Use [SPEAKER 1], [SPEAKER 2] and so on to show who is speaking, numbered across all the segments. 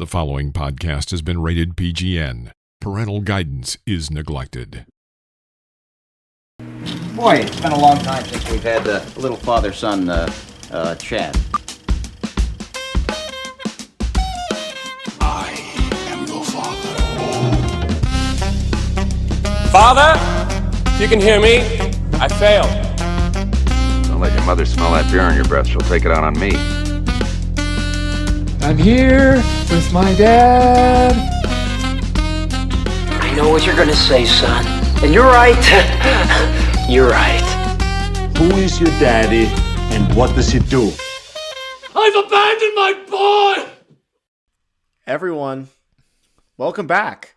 [SPEAKER 1] The following podcast has been rated PGN. Parental guidance is neglected.
[SPEAKER 2] Boy, it's been a long time since we've had a little father-son chat.
[SPEAKER 3] I am your father.
[SPEAKER 4] Father, if you can hear me, I failed.
[SPEAKER 5] Don't let your mother smell that beer on your breath. She'll take it out on me.
[SPEAKER 6] I'm here with my dad.
[SPEAKER 7] I know what you're gonna say, son. And you're right. You're right.
[SPEAKER 8] Who is your daddy and what does he do?
[SPEAKER 4] I've abandoned my boy!
[SPEAKER 9] Everyone, welcome back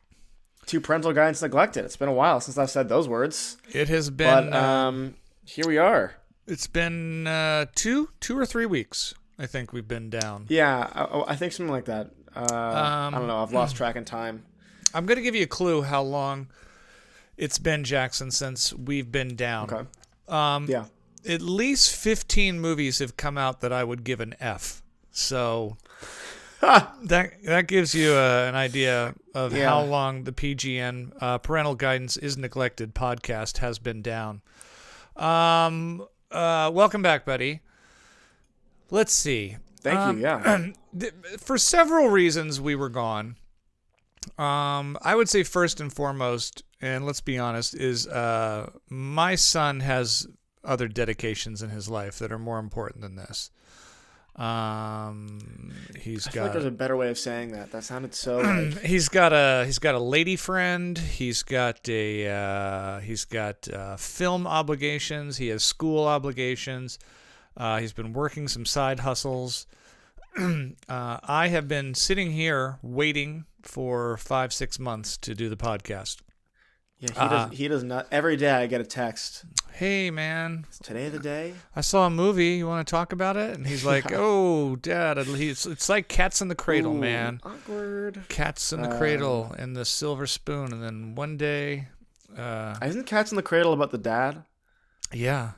[SPEAKER 9] to Parental Guidance Neglected. It's been a while since I've said those words.
[SPEAKER 10] It has been...
[SPEAKER 9] But here we are.
[SPEAKER 10] It's been two or 3 weeks, I think we've been down.
[SPEAKER 9] Yeah, I think something like that. I don't know. I've lost track in time.
[SPEAKER 10] I'm going to give you a clue how long it's been, Jackson, since we've been down.
[SPEAKER 9] Okay. Yeah.
[SPEAKER 10] At least 15 movies have come out that I would give an F. So that gives you an idea of how long the PGN Parental Guidance is Neglected podcast has been down. Welcome back, buddy. Let's see.
[SPEAKER 9] Thank you. Yeah.
[SPEAKER 10] For several reasons we were gone. I would say first and foremost, and let's be honest, is my son has other dedications in his life that are more important than this. I
[SPEAKER 9] feel like there's a better way of saying that. That sounded so. Like...
[SPEAKER 10] He's got a lady friend. He's got film obligations. He has school obligations. He's been working some side hustles. I have been sitting here waiting for 5-6 months to do the podcast.
[SPEAKER 9] Yeah, he does not. Every day I get a text.
[SPEAKER 10] Hey, man.
[SPEAKER 9] Is today the day?
[SPEAKER 10] I saw a movie. You want to talk about it? And he's like, oh, Dad. It's like Cats in the Cradle, man.
[SPEAKER 9] Awkward.
[SPEAKER 10] Cats in the Cradle and the Silver Spoon. And then one day...
[SPEAKER 9] Isn't Cats in the Cradle about the dad?
[SPEAKER 10] Yeah.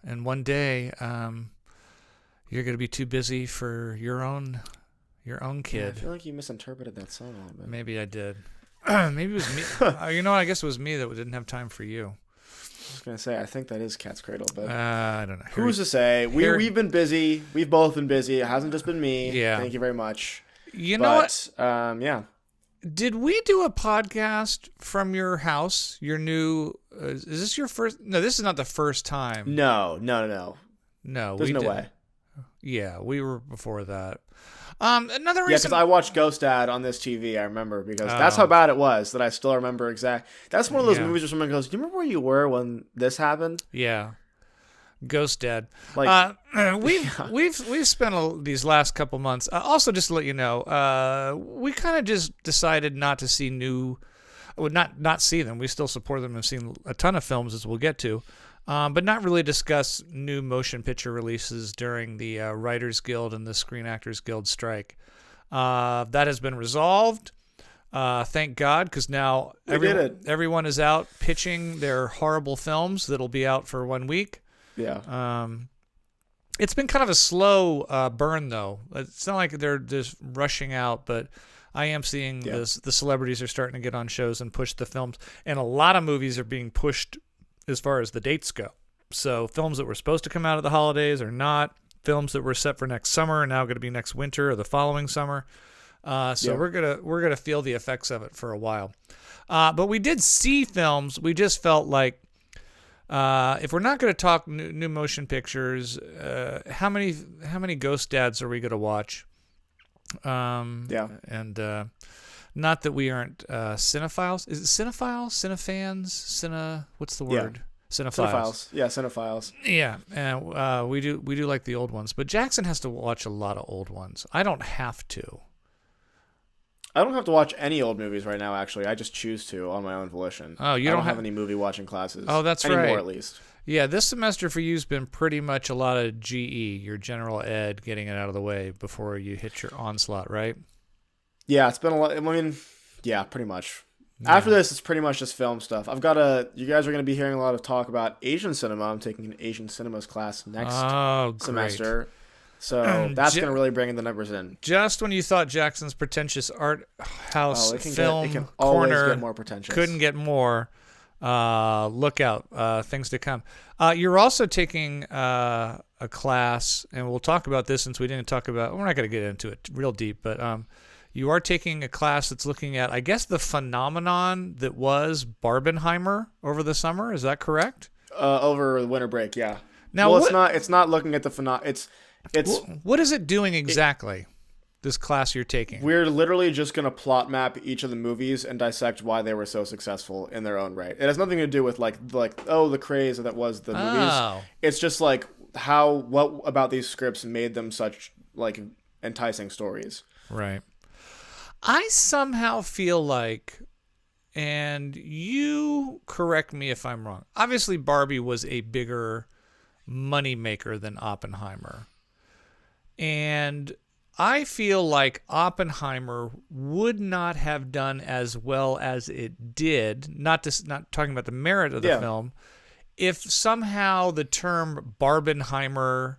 [SPEAKER 10] And one day, you're going to be too busy for your own kid.
[SPEAKER 9] Yeah, I feel like you misinterpreted that song a little bit.
[SPEAKER 10] Maybe I did. Maybe it was me. I guess it was me that didn't have time for you.
[SPEAKER 9] I was going to say, I think that is Cat's Cradle, but
[SPEAKER 10] I don't know.
[SPEAKER 9] Who's to say? We've been busy. We've both been busy. It hasn't just been me.
[SPEAKER 10] Yeah.
[SPEAKER 9] Thank you very much.
[SPEAKER 10] You know what?
[SPEAKER 9] Yeah.
[SPEAKER 10] Did we do a podcast from your house? Your new... is this your first... No, this is not the first time.
[SPEAKER 9] No.
[SPEAKER 10] No,
[SPEAKER 9] There's no way.
[SPEAKER 10] Yeah, we were before that. Another reason...
[SPEAKER 9] Yeah, because I watched Ghost Dad on this TV, I remember, because that's how bad it was, that I still remember exact. That's one of those movies where someone goes, do you remember where you were when this happened?
[SPEAKER 10] Yeah. Ghost Dad.
[SPEAKER 9] Like,
[SPEAKER 10] we've spent these last couple months. Also, just to let you know, we kind of just decided not to see not see them. We still support them and have seen a ton of films, as we'll get to. But not really discuss new motion picture releases during the Writers Guild and the Screen Actors Guild strike. That has been resolved. Thank God, because now everyone is out pitching their horrible films that'll be out for 1 week.
[SPEAKER 9] Yeah.
[SPEAKER 10] It's been kind of a slow burn, though. It's not like they're just rushing out, but I am seeing the celebrities are starting to get on shows and push the films. And a lot of movies are being pushed as far as the dates go. So films that were supposed to come out at the holidays are not. Films that were set for next summer are now going to be next winter or the following summer. We're gonna feel the effects of it for a while. But we did see films. We just felt like if we're not going to talk new motion pictures, how many Ghost Dads are we going to watch? And not that we aren't cinephiles. Is it cinephiles? Cinefans? What's the word?
[SPEAKER 9] Yeah.
[SPEAKER 10] Cinephiles.
[SPEAKER 9] Yeah, cinephiles.
[SPEAKER 10] Yeah, and we do like the old ones, but Jackson has to watch a lot of old ones. I don't have to.
[SPEAKER 9] I don't have to watch any old movies right now, actually. I just choose to on my own volition.
[SPEAKER 10] Oh, you
[SPEAKER 9] don't
[SPEAKER 10] don't
[SPEAKER 9] have any movie watching classes.
[SPEAKER 10] Oh, that's
[SPEAKER 9] anymore,
[SPEAKER 10] right.
[SPEAKER 9] At least.
[SPEAKER 10] Yeah, this semester for you has been pretty much a lot of GE, your general ed, getting it out of the way before you hit your onslaught, right?
[SPEAKER 9] Yeah, it's been a lot. I mean, yeah, pretty much. Yeah. After this, it's pretty much just film stuff. You guys are going to be hearing a lot of talk about Asian cinema. I'm taking an Asian cinemas class next semester. So that's going to really bring the numbers in.
[SPEAKER 10] Just when you thought Jackson's pretentious art house film
[SPEAKER 9] it can
[SPEAKER 10] corner
[SPEAKER 9] always get more pretentious.
[SPEAKER 10] Couldn't get more, look out, things to come. You're also taking a class, and we'll talk about this since we didn't talk about, we're not going to get into it real deep, but you are taking a class that's looking at, I guess, the phenomenon that was Barbenheimer over the summer. Is that correct?
[SPEAKER 9] Over the winter break, yeah.
[SPEAKER 10] Now,
[SPEAKER 9] well, it's not looking at the phenomenon.
[SPEAKER 10] What is it doing exactly? This class you're taking?
[SPEAKER 9] We're literally just going to plot map each of the movies and dissect why they were so successful in their own right. It has nothing to do with the craze that was the movies. It's just like what about these scripts made them such like enticing stories.
[SPEAKER 10] Right. I somehow feel like, and you correct me if I'm wrong, obviously Barbie was a bigger moneymaker than Oppenheimer. And I feel like Oppenheimer would not have done as well as it did, not talking about the merit of the film, if somehow the term Barbenheimer,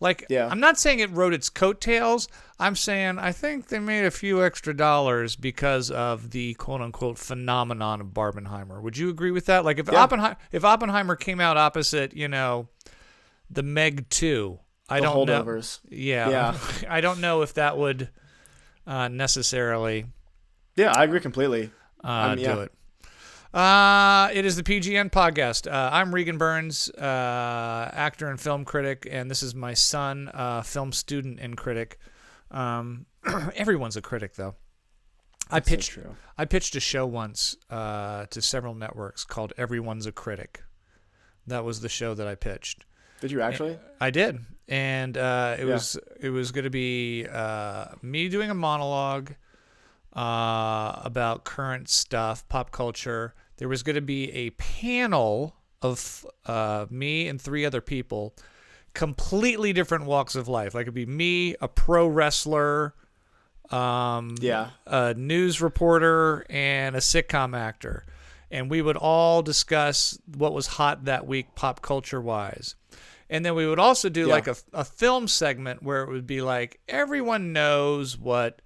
[SPEAKER 10] I'm not saying it rode its coattails. I'm saying I think they made a few extra dollars because of the quote-unquote phenomenon of Barbenheimer. Would you agree with that? Like if Oppenheimer came out opposite, the Meg 2, I don't know. Yeah. I don't know if that would necessarily.
[SPEAKER 9] Yeah, I agree completely.
[SPEAKER 10] Do it. It is the PGN podcast. I'm Regan Burns, actor and film critic, and this is my son, film student and critic. Everyone's a critic, though. I pitched a show once to several networks called Everyone's a Critic. That was the show that I pitched.
[SPEAKER 9] Did you actually?
[SPEAKER 10] I did, and it was going to be me doing a monologue about current stuff, pop culture. There was going to be a panel of me and 3 other people, completely different walks of life. Like it'd be me, a pro wrestler, a news reporter, and a sitcom actor, and we would all discuss what was hot that week, pop culture wise. And then we would also do like a film segment where it would be like everyone knows what,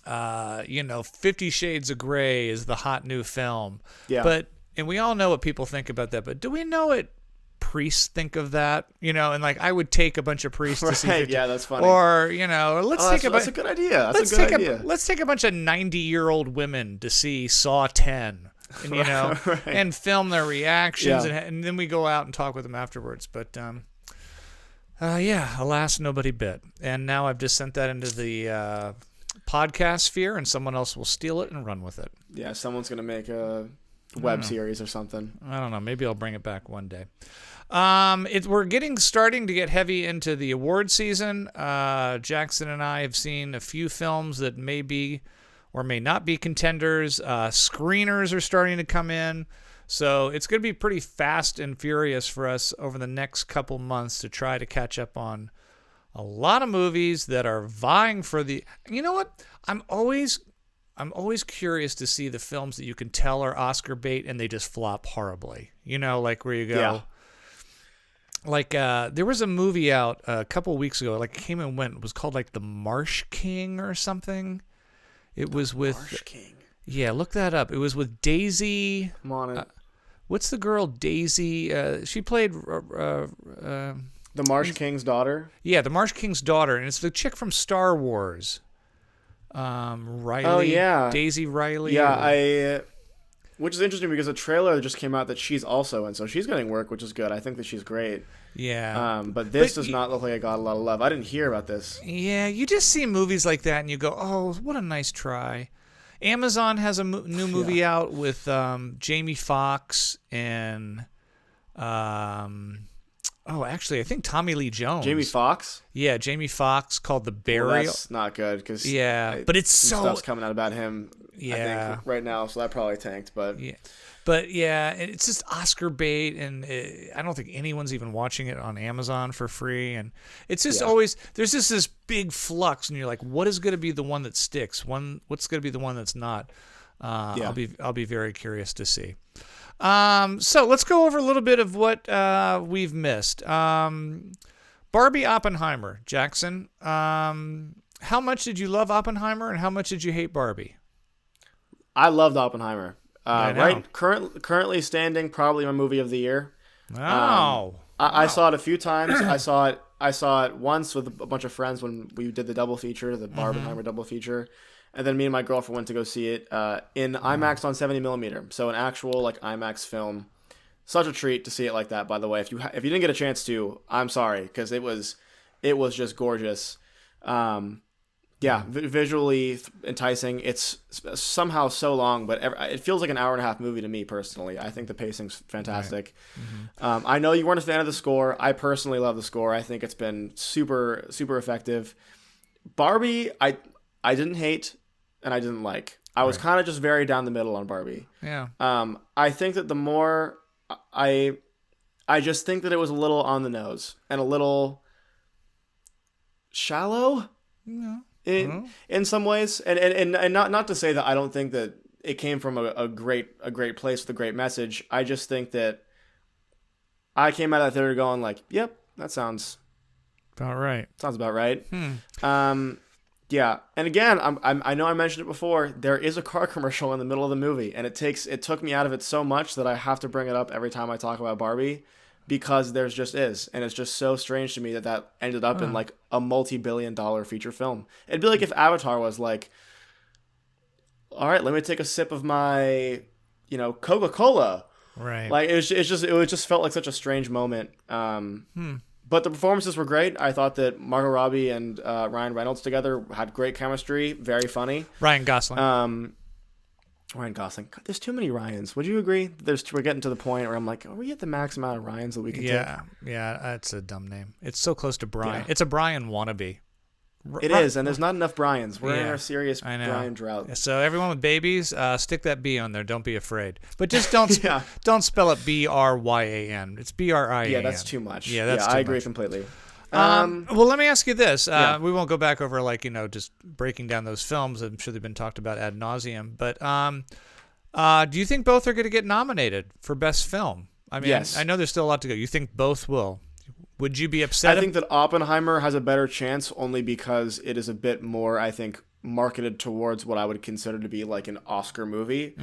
[SPEAKER 10] 50 Shades of Grey is the hot new film. Yeah. And we all know what people think about that. But do we know what priests think of that? And like I would take a bunch of priests to see.
[SPEAKER 9] Right, yeah, that's funny.
[SPEAKER 10] Or
[SPEAKER 9] that's a good idea.
[SPEAKER 10] Let's take a bunch of 90-year-old women to see Saw 10. And
[SPEAKER 9] right.
[SPEAKER 10] And film their reactions, and then we go out and talk with them afterwards. But alas, nobody bit. And now I've just sent that into the podcast sphere, and someone else will steal it and run with it.
[SPEAKER 9] Yeah, someone's gonna make a web series or something.
[SPEAKER 10] I don't know. Maybe I'll bring it back one day. We're starting to get heavy into the award season. Jackson and I have seen a few films that may be or may not be contenders. Screeners are starting to come in. So it's going to be pretty fast and furious for us over the next couple months to try to catch up on a lot of movies that are vying for the... You know what? I'm always curious to see the films that you can tell are Oscar bait and they just flop horribly. Like where you go... Yeah. Like there was a movie out a couple weeks ago, like it came and went. It was called like The Marsh King or something. It was with
[SPEAKER 9] Marsh King.
[SPEAKER 10] Yeah, look that up. It was with Daisy.
[SPEAKER 9] I'm on it.
[SPEAKER 10] What's the girl Daisy? She played
[SPEAKER 9] the Marsh King's daughter.
[SPEAKER 10] Yeah, the Marsh King's daughter, and it's the chick from Star Wars. Riley.
[SPEAKER 9] Oh yeah,
[SPEAKER 10] Daisy Riley.
[SPEAKER 9] Yeah, which is interesting because a trailer just came out that she's also in, so she's getting work, which is good. I think that she's great.
[SPEAKER 10] Yeah.
[SPEAKER 9] But this does not look like it got a lot of love. I didn't hear about this.
[SPEAKER 10] Yeah, you just see movies like that and you go, oh, what a nice try. Amazon has a new movie out with Jamie Foxx and, actually, I think Tommy Lee Jones.
[SPEAKER 9] Jamie Foxx?
[SPEAKER 10] Yeah, Jamie Foxx called The Burial.
[SPEAKER 9] Well, that's not good because
[SPEAKER 10] but it's
[SPEAKER 9] some stuff's coming out about him.
[SPEAKER 10] Yeah.
[SPEAKER 9] I think right now, so that probably tanked. But
[SPEAKER 10] it's just Oscar bait, and I don't think anyone's even watching it on Amazon for free. And it's just always there's just this big flux, and you're like, what is going to be the one that sticks? What's going to be the one that's not? I'll be very curious to see. So let's go over a little bit of what we've missed. Barbie Oppenheimer, Jackson. How much did you love Oppenheimer, and how much did you hate Barbie?
[SPEAKER 9] I loved Oppenheimer. Currently standing, probably my movie of the year.
[SPEAKER 10] Oh.
[SPEAKER 9] I saw it a few times. I saw it once with a bunch of friends when we did the double feature, the Barbenheimer double feature, and then me and my girlfriend went to go see it in IMAX on 70mm, so an actual like IMAX film. Such a treat to see it like that. By the way, if you didn't get a chance to, I'm sorry, because it was just gorgeous. Visually enticing. It's somehow so long, but it feels like an hour and a half movie to me personally. I think the pacing's fantastic. Right. I know you weren't a fan of the score. I personally love the score. I think it's been super, super effective. Barbie, I didn't hate and I didn't like. I was kind of just very down the middle on Barbie.
[SPEAKER 10] Yeah.
[SPEAKER 9] I think that the more I just think that it was a little on the nose and a little shallow. Yeah. In some ways, and not to say that I don't think that it came from a great place with a great message. I just think that I came out of that theater going like, yep, that sounds
[SPEAKER 10] about right.
[SPEAKER 9] Sounds about right. Yeah, and again, I know I mentioned it before. There is a car commercial in the middle of the movie, and it took me out of it so much that I have to bring it up every time I talk about Barbie. Because there's just is, and it's just so strange to me that ended up in like a multi-billion-dollar feature film. It'd be like if Avatar was like, all right, let me take a sip of my, Coca-Cola.
[SPEAKER 10] Right.
[SPEAKER 9] Like it just felt like such a strange moment. But the performances were great. I thought that Margot Robbie and Ryan Reynolds together had great chemistry. Very funny.
[SPEAKER 10] Ryan Gosling.
[SPEAKER 9] Ryan Gosling. God, there's too many Ryans. Would you agree? We're getting to the point where I'm like, are we at the max amount of Ryans that we can take?
[SPEAKER 10] Yeah, that's a dumb name. It's so close to Brian. Yeah. It's a Brian wannabe.
[SPEAKER 9] It is, and there's not enough Bryans. We're in our serious Brian drought.
[SPEAKER 10] So everyone with babies, stick that B on there. Don't be afraid. But just don't don't spell it Bryan. It's Brian.
[SPEAKER 9] Yeah, that's too much.
[SPEAKER 10] Yeah,
[SPEAKER 9] I agree completely.
[SPEAKER 10] Well, let me ask you this. We won't go back over just breaking down those films. I'm sure they've been talked about ad nauseum. But do you think both are going to get nominated for Best Film? I mean,
[SPEAKER 9] yes.
[SPEAKER 10] I know there's still a lot to go. You think both will? Would you be upset?
[SPEAKER 9] I think that Oppenheimer has a better chance only because it is a bit more, I think, marketed towards what I would consider to be like an Oscar movie,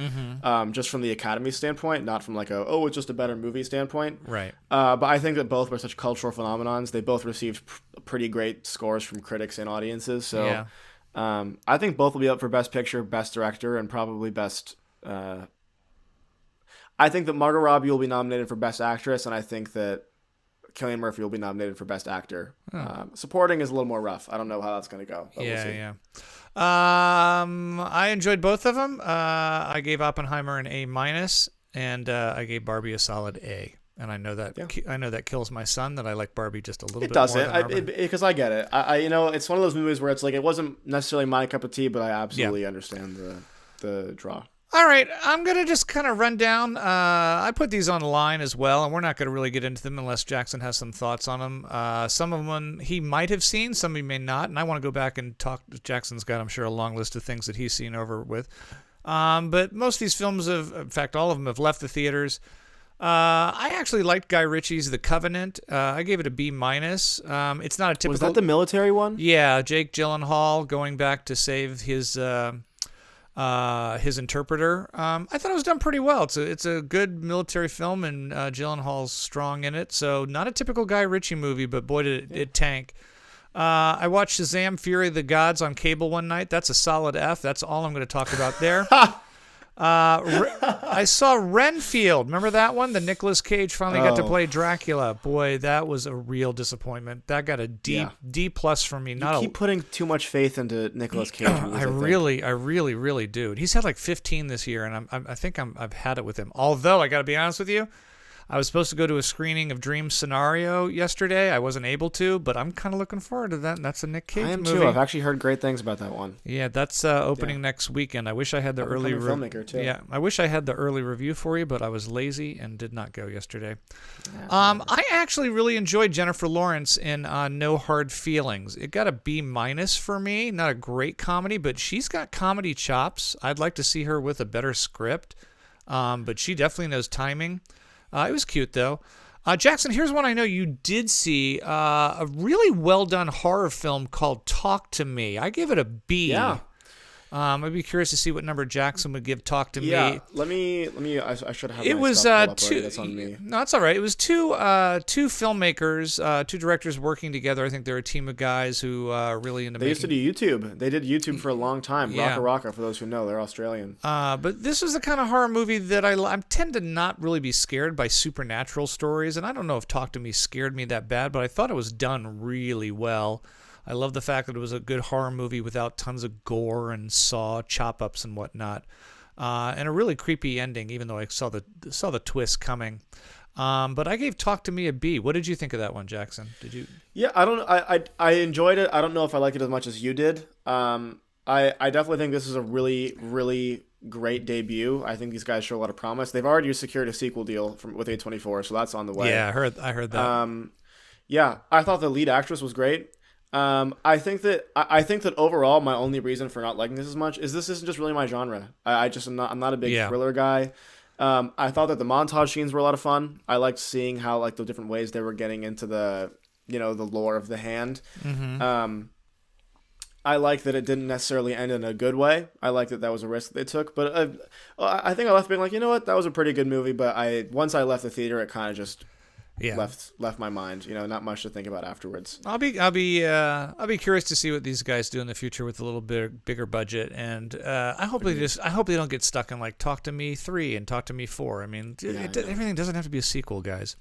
[SPEAKER 9] just from the Academy standpoint, not from like it's just a better movie standpoint.
[SPEAKER 10] Right.
[SPEAKER 9] But I think that both were such cultural phenomenons. They both received pretty great scores from critics and audiences. So I think both will be up for Best Picture, Best Director, and probably Best... I think that Margot Robbie will be nominated for Best Actress, and I think that Cillian Murphy will be nominated for Best Actor. Supporting is a little more rough. I don't know how that's going to go. But we'll see.
[SPEAKER 10] I enjoyed both of them. I gave Oppenheimer an A-, and I gave Barbie a solid A. And I know that kills my son that I like Barbie just a little bit more. It doesn't,
[SPEAKER 9] because I get it. It's one of those movies where it's like it wasn't necessarily my cup of tea, but I absolutely understand the draw.
[SPEAKER 10] All right, I'm going to just kind of run down. I put these on the line as well, and we're not going to really get into them unless Jackson has some thoughts on them. Some of them he might have seen, some he may not, and I want to go back and talk. Jackson's got, I'm sure, a long list of things that he's seen over with. But most of these films in fact, all of them have left the theaters. I actually liked Guy Ritchie's The Covenant. I gave it a B-. It's not a typical...
[SPEAKER 9] Was that the military one?
[SPEAKER 10] Yeah, Jake Gyllenhaal going back to save his interpreter. I thought it was done pretty well. It's a good military film, and Gyllenhaal's strong in it. So not a typical Guy Ritchie movie, but boy did it tank. I watched Shazam! Fury of the Gods on cable one night. That's a solid F. That's all I'm going to talk about there. I saw Renfield. Remember that one? The Nicolas Cage finally got to play Dracula. Boy, that was a real disappointment. That got a D+ from me.
[SPEAKER 9] You keep putting too much faith into Nicolas Cage movies,
[SPEAKER 10] I really do. He's had like 15 this year, and I think I've had it with him. Although I got to be honest with you, I was supposed to go to a screening of Dream Scenario yesterday. I wasn't able to, but I'm kind of looking forward to that. That's a Nick Cage movie.
[SPEAKER 9] I am too. I've actually heard great things about that one.
[SPEAKER 10] Yeah, that's opening next weekend. I wish I had the early
[SPEAKER 9] filmmaker too.
[SPEAKER 10] Yeah, I wish I had the early review for you, but I was lazy and did not go yesterday. I actually really enjoyed Jennifer Lawrence in No Hard Feelings. It got a B- for me. Not a great comedy, but she's got comedy chops. I'd like to see her with a better script, but she definitely knows timing. It was cute, though. Jackson, here's one I know you did see. A really well done horror film called Talk to Me. I gave it a B.
[SPEAKER 9] Yeah.
[SPEAKER 10] I'd be curious to see what number Jackson would give Talk to Me.
[SPEAKER 9] Yeah, let me. I should have.
[SPEAKER 10] It
[SPEAKER 9] my
[SPEAKER 10] was
[SPEAKER 9] stuff pulled up
[SPEAKER 10] two.
[SPEAKER 9] already. That's on me.
[SPEAKER 10] No, it's all right. It was two filmmakers, two directors working together. I think they're a team of guys who really into.
[SPEAKER 9] They used to do YouTube. They did YouTube for a long time.
[SPEAKER 10] Yeah.
[SPEAKER 9] Raka, for those who know, they're Australian.
[SPEAKER 10] But this is the kind of horror movie that I tend to not really be scared by supernatural stories, and I don't know if Talk to Me scared me that bad, but I thought it was done really well. I love the fact that it was a good horror movie without tons of gore and saw chop-ups and whatnot, and a really creepy ending, even though I saw the twist coming. But I gave Talk to Me a B. What did you think of that one, Jackson? Did you?
[SPEAKER 9] Yeah, I enjoyed it. I don't know if I liked it as much as you did. I definitely think this is a really, really great debut. I think these guys show a lot of promise. They've already secured a sequel deal with A24, so that's on the way.
[SPEAKER 10] Yeah, I heard that.
[SPEAKER 9] Yeah, I thought the lead actress was great. I think that overall my only reason for not liking this as much is this isn't just really my genre. I'm not a big thriller guy. I thought that the montage scenes were a lot of fun. I liked seeing how like the different ways they were getting into the lore of the hand.
[SPEAKER 10] Mm-hmm.
[SPEAKER 9] I like that it didn't necessarily end in a good way. I like that was a risk that they took, but I think I left being like, you know what, that was a pretty good movie. But once I left the theater, it kind of just left my mind. Not much to think about afterwards.
[SPEAKER 10] I'll be curious to see what these guys do in the future with a little bit bigger budget, and I hope they don't get stuck in like Talk to Me 3 and Talk to Me 4. I mean, everything doesn't have to be a sequel, guys.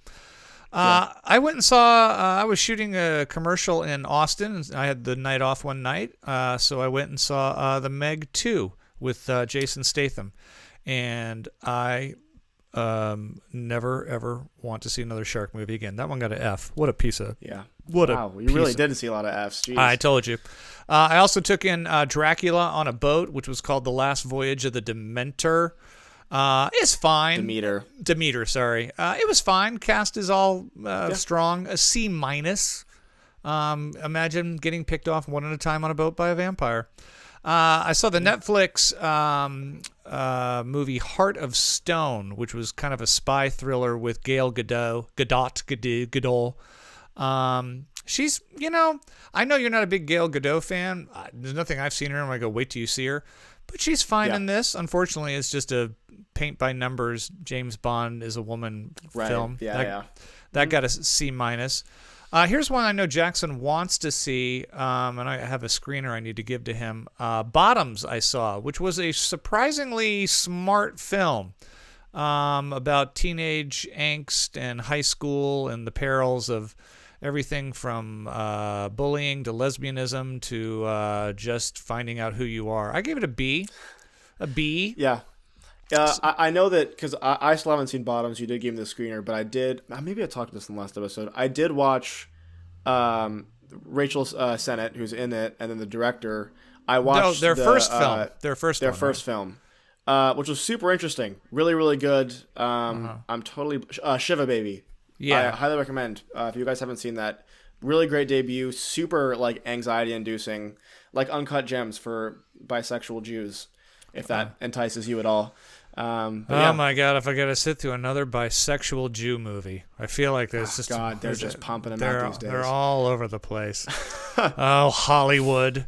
[SPEAKER 10] I went and saw. I was shooting a commercial in Austin, and I had the night off one night, so I went and saw the Meg 2 with Jason Statham, and I never ever want to see another shark movie again. That one got an F. What a piece of
[SPEAKER 9] you
[SPEAKER 10] really
[SPEAKER 9] didn't see a lot of Fs. Jeez.
[SPEAKER 10] I told you. I also took in Dracula on a boat, which was called The Last Voyage of the Dementor. It's fine. Demeter, sorry. It was fine. Cast is all strong. A C-. Imagine getting picked off one at a time on a boat by a vampire. I saw the Netflix movie Heart of Stone, which was kind of a spy thriller with Gail Gadot. She's, I know you're not a big Gail Gadot fan. There's nothing I've seen her, and I go, wait till you see her. But she's fine in this. Unfortunately, it's just a paint by numbers. James Bond is a woman film. That got a C-. Here's one I know Jackson wants to see, and I have a screener I need to give to him. Bottoms I saw, which was a surprisingly smart film about teenage angst and high school and the perils of everything from bullying to lesbianism to just finding out who you are. I gave it a B. A B.
[SPEAKER 9] Yeah. I know that because I still haven't seen Bottoms. You did give me the screener, but I did. Maybe I talked about this in the last episode. I did watch Rachel Sennett, who's in it, and then the director. I watched
[SPEAKER 10] their first film,
[SPEAKER 9] which was super interesting. Really, really good. I'm totally Shiva Baby.
[SPEAKER 10] Yeah,
[SPEAKER 9] I highly recommend. If you guys haven't seen that, really great debut. Super like anxiety inducing, like uncut gems for bisexual Jews. If that entices you at all.
[SPEAKER 10] My God! If I gotta sit through another bisexual Jew movie, I feel like there's just
[SPEAKER 9] they're just pumping them out these days.
[SPEAKER 10] They're all over the place. Oh, Hollywood.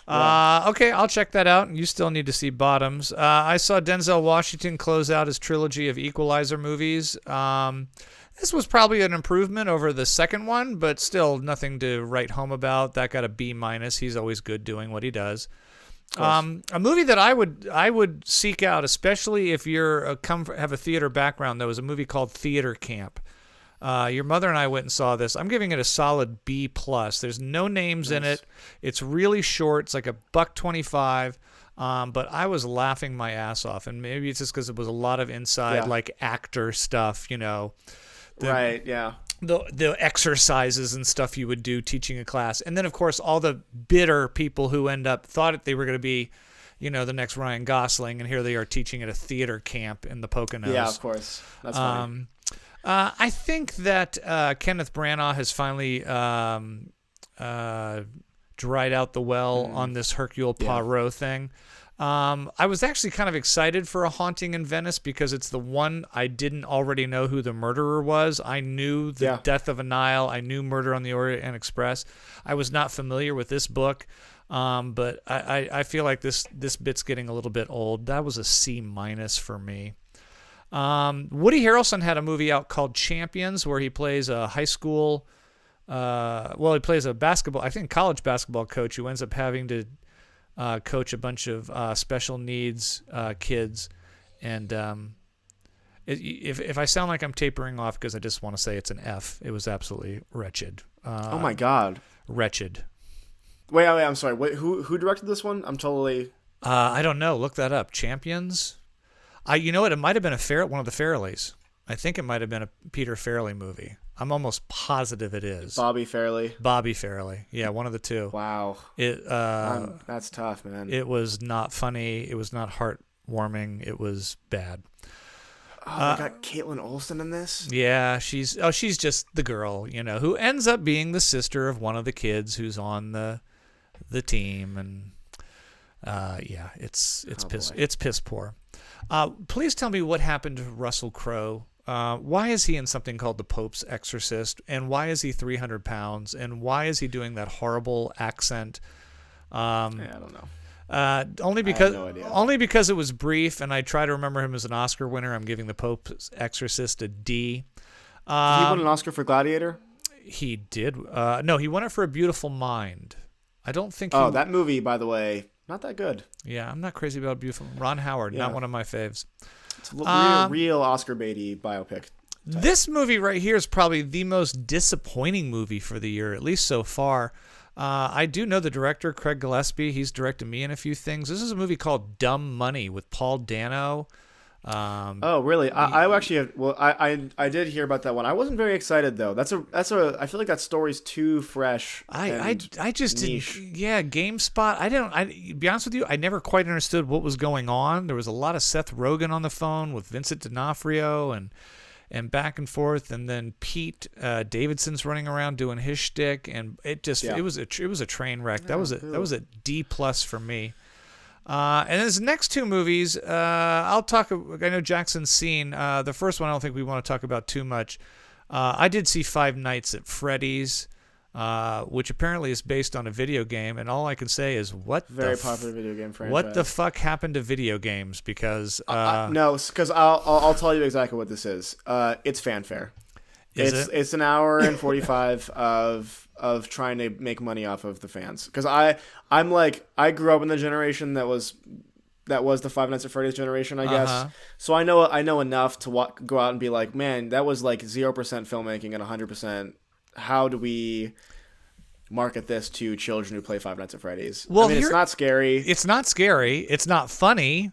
[SPEAKER 10] Okay, I'll check that out. You still need to see Bottoms. I saw Denzel Washington close out his trilogy of Equalizer movies. This was probably an improvement over the second one, but still nothing to write home about. That got a B-. He's always good doing what he does. A movie that I would seek out, especially if you're have a theater background, though, is a movie called Theater Camp. Your mother and I went and saw this. I'm giving it a solid B+. There's no names in it. It's really short. It's like $1.25. But I was laughing my ass off, and maybe it's just because it was a lot of inside like actor stuff,
[SPEAKER 9] Right. Yeah.
[SPEAKER 10] The exercises and stuff you would do teaching a class. And then, of course, all the bitter people who thought they were going to be, the next Ryan Gosling, and here they are teaching at a theater camp in the Poconos.
[SPEAKER 9] Yeah, of course. That's funny.
[SPEAKER 10] I think that Kenneth Branagh has finally dried out the well on this Hercule Poirot thing. I was actually kind of excited for A Haunting in Venice because it's the one I didn't already know who the murderer was. I knew the Death of a Nile. I knew Murder on the Orient Express. I was not familiar with this book, but I feel like this bit's getting a little bit old. That was a C- for me. Woody Harrelson had a movie out called Champions where he plays a high school, he plays a college basketball coach who ends up having to coach a bunch of special needs kids. And if I sound like I'm tapering off because I just want to say it's an F, it was absolutely wretched.
[SPEAKER 9] Oh my God.
[SPEAKER 10] Wretched.
[SPEAKER 9] Wait, I'm sorry. Wait, who directed this one? I'm totally...
[SPEAKER 10] I don't know. Look that up. Champions? You know what? It might have been one of the Farrellys. I think it might have been a Peter Farrelly movie. I'm almost positive it is.
[SPEAKER 9] Bobby Farrelly. Yeah, one of the two. Wow. That's tough, man.
[SPEAKER 10] It was not funny. It was not heartwarming. It was bad.
[SPEAKER 9] Oh, they got Caitlin Olsen in this?
[SPEAKER 10] Yeah, she's just the girl, who ends up being the sister of one of the kids who's on the team, and it's piss poor. Please tell me what happened to Russell Crowe. Why is he in something called The Pope's Exorcist? And why is he 300 pounds? And why is he doing that horrible accent?
[SPEAKER 9] I don't know.
[SPEAKER 10] Only because it was brief, and I try to remember him as an Oscar winner. I'm giving The Pope's Exorcist a D.
[SPEAKER 9] Did he win an Oscar for Gladiator?
[SPEAKER 10] He did. No, he won it for A Beautiful Mind. I don't think.
[SPEAKER 9] That movie, by the way, not that good.
[SPEAKER 10] Yeah, I'm not crazy about Beautiful. Ron Howard, not one of my faves.
[SPEAKER 9] It's a real Oscar Beatty biopic.
[SPEAKER 10] This movie right here is probably the most disappointing movie for the year, at least so far. I do know the director, Craig Gillespie. He's directed me in a few things. This is a movie called Dumb Money with Paul Dano.
[SPEAKER 9] Oh, really? I actually have, I did hear about that one. I wasn't very excited though. I feel like that story's too fresh.
[SPEAKER 10] I just
[SPEAKER 9] niche.
[SPEAKER 10] didn't. Yeah, GameSpot. Be honest with you, I never quite understood what was going on. There was a lot of Seth Rogen on the phone with Vincent D'Onofrio and back and forth, and then Pete Davidson's running around doing his shtick, and it was a train wreck. That was a D+ for me. And his next two movies, I'll talk. I know Jackson's seen the first one. I don't think we want to talk about too much. I did see Five Nights at Freddy's, which apparently is based on a video game, and all I can say is
[SPEAKER 9] very popular video game franchise.
[SPEAKER 10] What the fuck happened to video games? Because
[SPEAKER 9] because I'll tell you exactly what this is. It's fanfare. It's an hour and 45 of trying to make money off of the fans. Because I grew up in the generation that was the Five Nights at Freddy's generation, I guess. So I know enough to go out and be like, man, that was like 0% filmmaking and 100%. How do we market this to children who play Five Nights at Freddy's? Well, it's not scary.
[SPEAKER 10] It's not scary. It's not funny.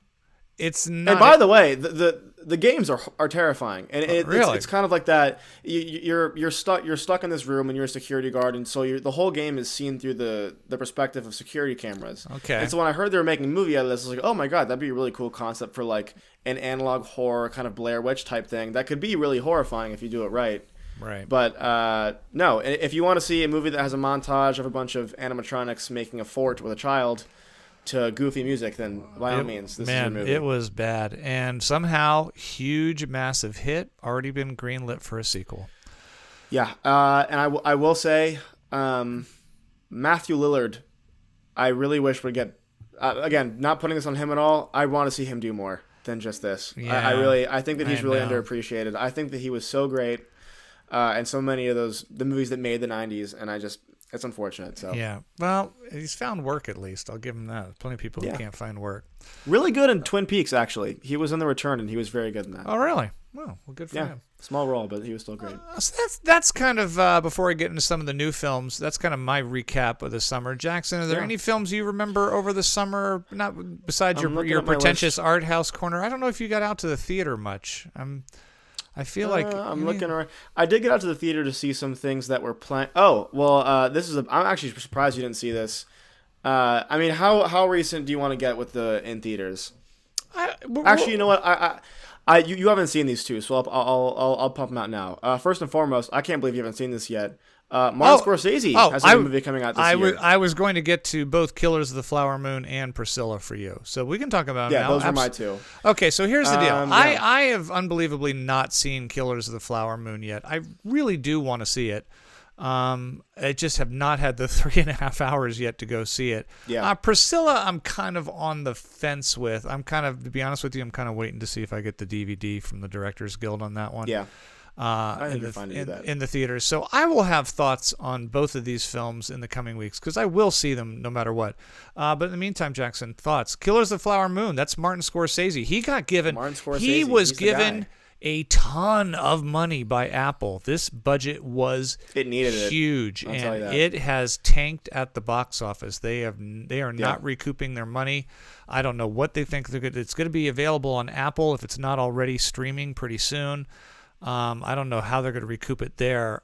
[SPEAKER 10] It's not.
[SPEAKER 9] And by the way, the games are terrifying, and it's kind of like that. You're stuck in this room, and you're a security guard, and so the whole game is seen through the perspective of security cameras.
[SPEAKER 10] Okay.
[SPEAKER 9] And so when I heard they were making a movie out of this, I was like, oh my god, that'd be a really cool concept for like an analog horror kind of Blair Witch type thing. That could be really horrifying if you do it right.
[SPEAKER 10] Right.
[SPEAKER 9] But no, if you want to see a movie that has a montage of a bunch of animatronics making a fort with a child to goofy music, then by all means, this is your movie.
[SPEAKER 10] It was bad. And somehow, huge, massive hit, already been greenlit for a sequel.
[SPEAKER 9] Yeah. And I will say, Matthew Lillard, I really wish would get, again, not putting this on him at all, I want to see him do more than just this.
[SPEAKER 10] Yeah,
[SPEAKER 9] I think that he's really underappreciated. I think that he was so great in so many of the movies that made the 90s, and it's unfortunate. So
[SPEAKER 10] yeah, well, he's found work at least. I'll give him that. There's plenty of people who can't find work.
[SPEAKER 9] Really good in Twin Peaks, actually. He was in The Return, and he was very good in that.
[SPEAKER 10] Oh, really? Well, good for him.
[SPEAKER 9] Small role, but he was still great.
[SPEAKER 10] So that's kind of before I get into some of the new films. That's kind of my recap of the summer. Jackson, are there any films you remember over the summer? Not besides your pretentious art house corner. I don't know if you got out to the theater much. I feel like
[SPEAKER 9] I'm looking around. I did get out to the theater to see some things that were playing. Oh, well, I'm actually surprised you didn't see this. I mean, how recent do you want to get with the in theaters? Actually, you know what? You haven't seen these two, so I'll pump them out now. First and foremost, I can't believe you haven't seen this yet. Martin Scorsese has a new movie coming out this year.
[SPEAKER 10] I was going to get to both Killers of the Flower Moon and Priscilla for you, so we can talk about them now.
[SPEAKER 9] Yeah, those are my two.
[SPEAKER 10] Okay, so here's the deal.
[SPEAKER 9] Yeah.
[SPEAKER 10] I have unbelievably not seen Killers of the Flower Moon yet. I really do want to see it. I just have not had the 3.5 hours yet to go see it.
[SPEAKER 9] Yeah.
[SPEAKER 10] Priscilla, I'm kind of on the fence with. To be honest with you, I'm kind of waiting to see if I get the DVD from the Directors Guild on that one.
[SPEAKER 9] Yeah. In the theaters. So I will have thoughts on both of these films in the coming weeks because I will see them no matter what. But in the meantime, Jackson, thoughts. Killers of the Flower Moon, that's Martin Scorsese. He was given a ton of money by Apple. This budget was huge, and it has tanked at the box office. They are not recouping their money. I don't know what they think it's going to be available on Apple if it's not already streaming pretty soon. I don't know how they're going to recoup it there.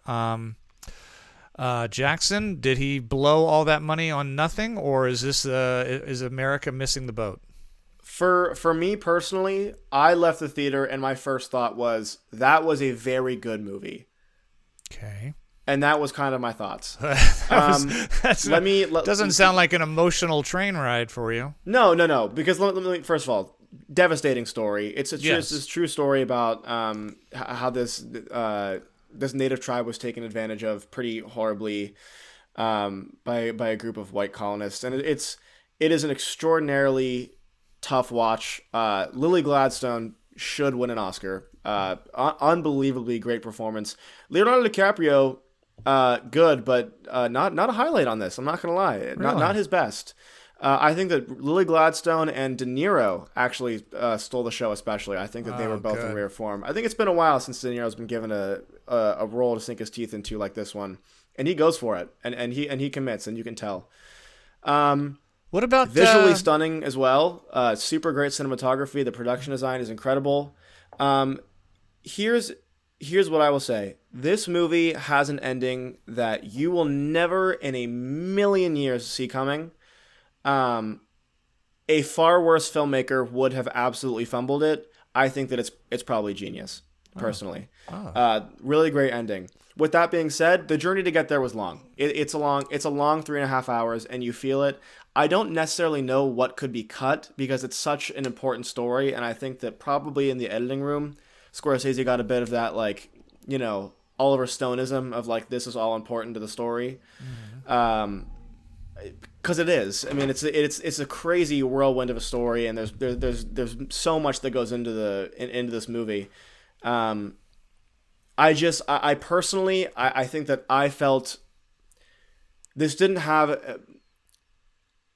[SPEAKER 9] Jackson, did he blow all that money on nothing, or is America missing the boat? For me personally, I left the theater and my first thought was that was a very good movie.
[SPEAKER 10] Okay.
[SPEAKER 9] And that was kind of my thoughts.
[SPEAKER 10] Doesn't sound like an emotional train ride for you.
[SPEAKER 9] No. Because let me first of all, devastating story. It's a true story about how this native tribe was taken advantage of pretty horribly by a group of white colonists, and it is an extraordinarily tough watch. Lily Gladstone should win an Oscar. Unbelievably great performance. Leonardo DiCaprio, good, but not a highlight on this. I'm not gonna lie, really? not his best. I think that Lily Gladstone and De Niro actually stole the show. Especially, I think that they were both in rare form. I think it's been a while since De Niro's been given a role to sink his teeth into like this one, and he goes for it, and he commits, and you can tell.
[SPEAKER 10] What about
[SPEAKER 9] visually stunning as well? Super great cinematography. The production design is incredible. Here's what I will say. This movie has an ending that you will never in a million years see coming. A far worse filmmaker would have absolutely fumbled it. I think that it's probably genius, personally. Really great ending. With that being said, the journey to get there was long. It's a long 3.5 hours, and you feel it. I don't necessarily know what could be cut because it's such an important story, and I think that probably in the editing room, Scorsese got a bit of that, like, Oliver Stoneism of like, this is all important to the story. Because it is. I mean, it's a crazy whirlwind of a story, and there's so much that goes into this movie. I personally think that I felt this didn't have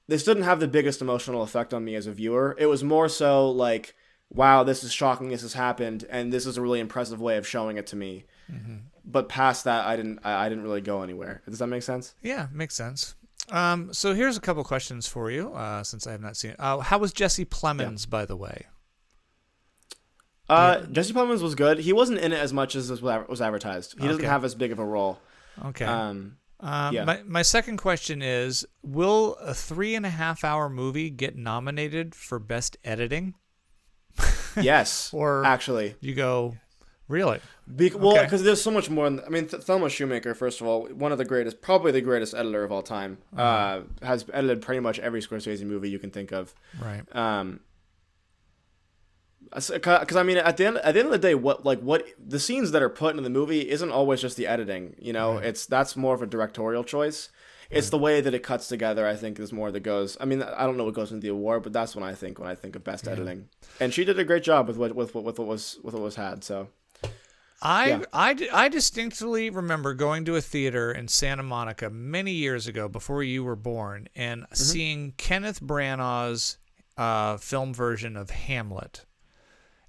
[SPEAKER 9] the biggest emotional effect on me as a viewer. It was more so like, wow, this is shocking, this has happened, and this is a really impressive way of showing it to me. Mm-hmm. But past that, I didn't really go anywhere. Does that make sense?
[SPEAKER 10] Yeah, makes sense. So here's a couple questions for you, since I have not seen it. How was Jesse Plemons, by the way?
[SPEAKER 9] Jesse Plemons was good. He wasn't in it as much as was advertised. He doesn't have as big of a role.
[SPEAKER 10] Okay. My second question is, will a 3.5 hour movie get nominated for Best Editing?
[SPEAKER 9] Yes.
[SPEAKER 10] Or
[SPEAKER 9] actually,
[SPEAKER 10] you go, really?
[SPEAKER 9] Because there's so much more. Thelma Shoemaker, first of all, probably the greatest editor of all time, has edited pretty much every Scorsese movie you can think of.
[SPEAKER 10] Right.
[SPEAKER 9] Because at the end of the day, what the scenes that are put into the movie isn't always just the editing. Right. That's more of a directorial choice. It's the way that it cuts together, I think, is more that goes. I don't know what goes into the award, but that's when I think of best editing. And she did a great job with what was had. So,
[SPEAKER 10] I distinctly remember going to a theater in Santa Monica many years ago, before you were born, and seeing Kenneth Branagh's film version of Hamlet,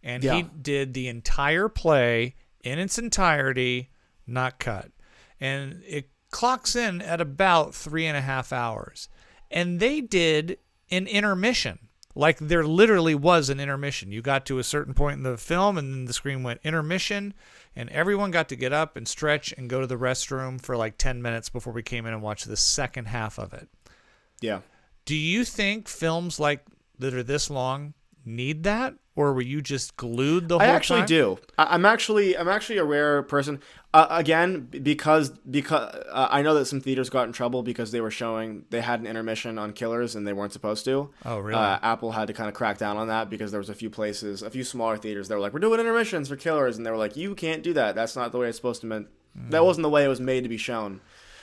[SPEAKER 10] and he did the entire play in its entirety, not cut, and it clocks in at about 3.5 hours, and they did an intermission. Like, there literally was an intermission. You got to a certain point in the film, and then the screen went intermission, and everyone got to get up and stretch and go to the restroom for like 10 minutes before we came in and watched the second half of it.
[SPEAKER 9] Yeah.
[SPEAKER 10] Do you think films like that are this long need that, or were you just glued the whole
[SPEAKER 9] I actually
[SPEAKER 10] time?
[SPEAKER 9] do. I'm actually a rare person. Again, because I know that some theaters got in trouble because they had an intermission on Killers and they weren't supposed to.
[SPEAKER 10] Oh, really?
[SPEAKER 9] Apple had to kind of crack down on that because there was a few smaller theaters that were like, we're doing intermissions for Killers, and they were like, you can't do that. That's not the way it's supposed to meant. That wasn't the way it was made to be shown.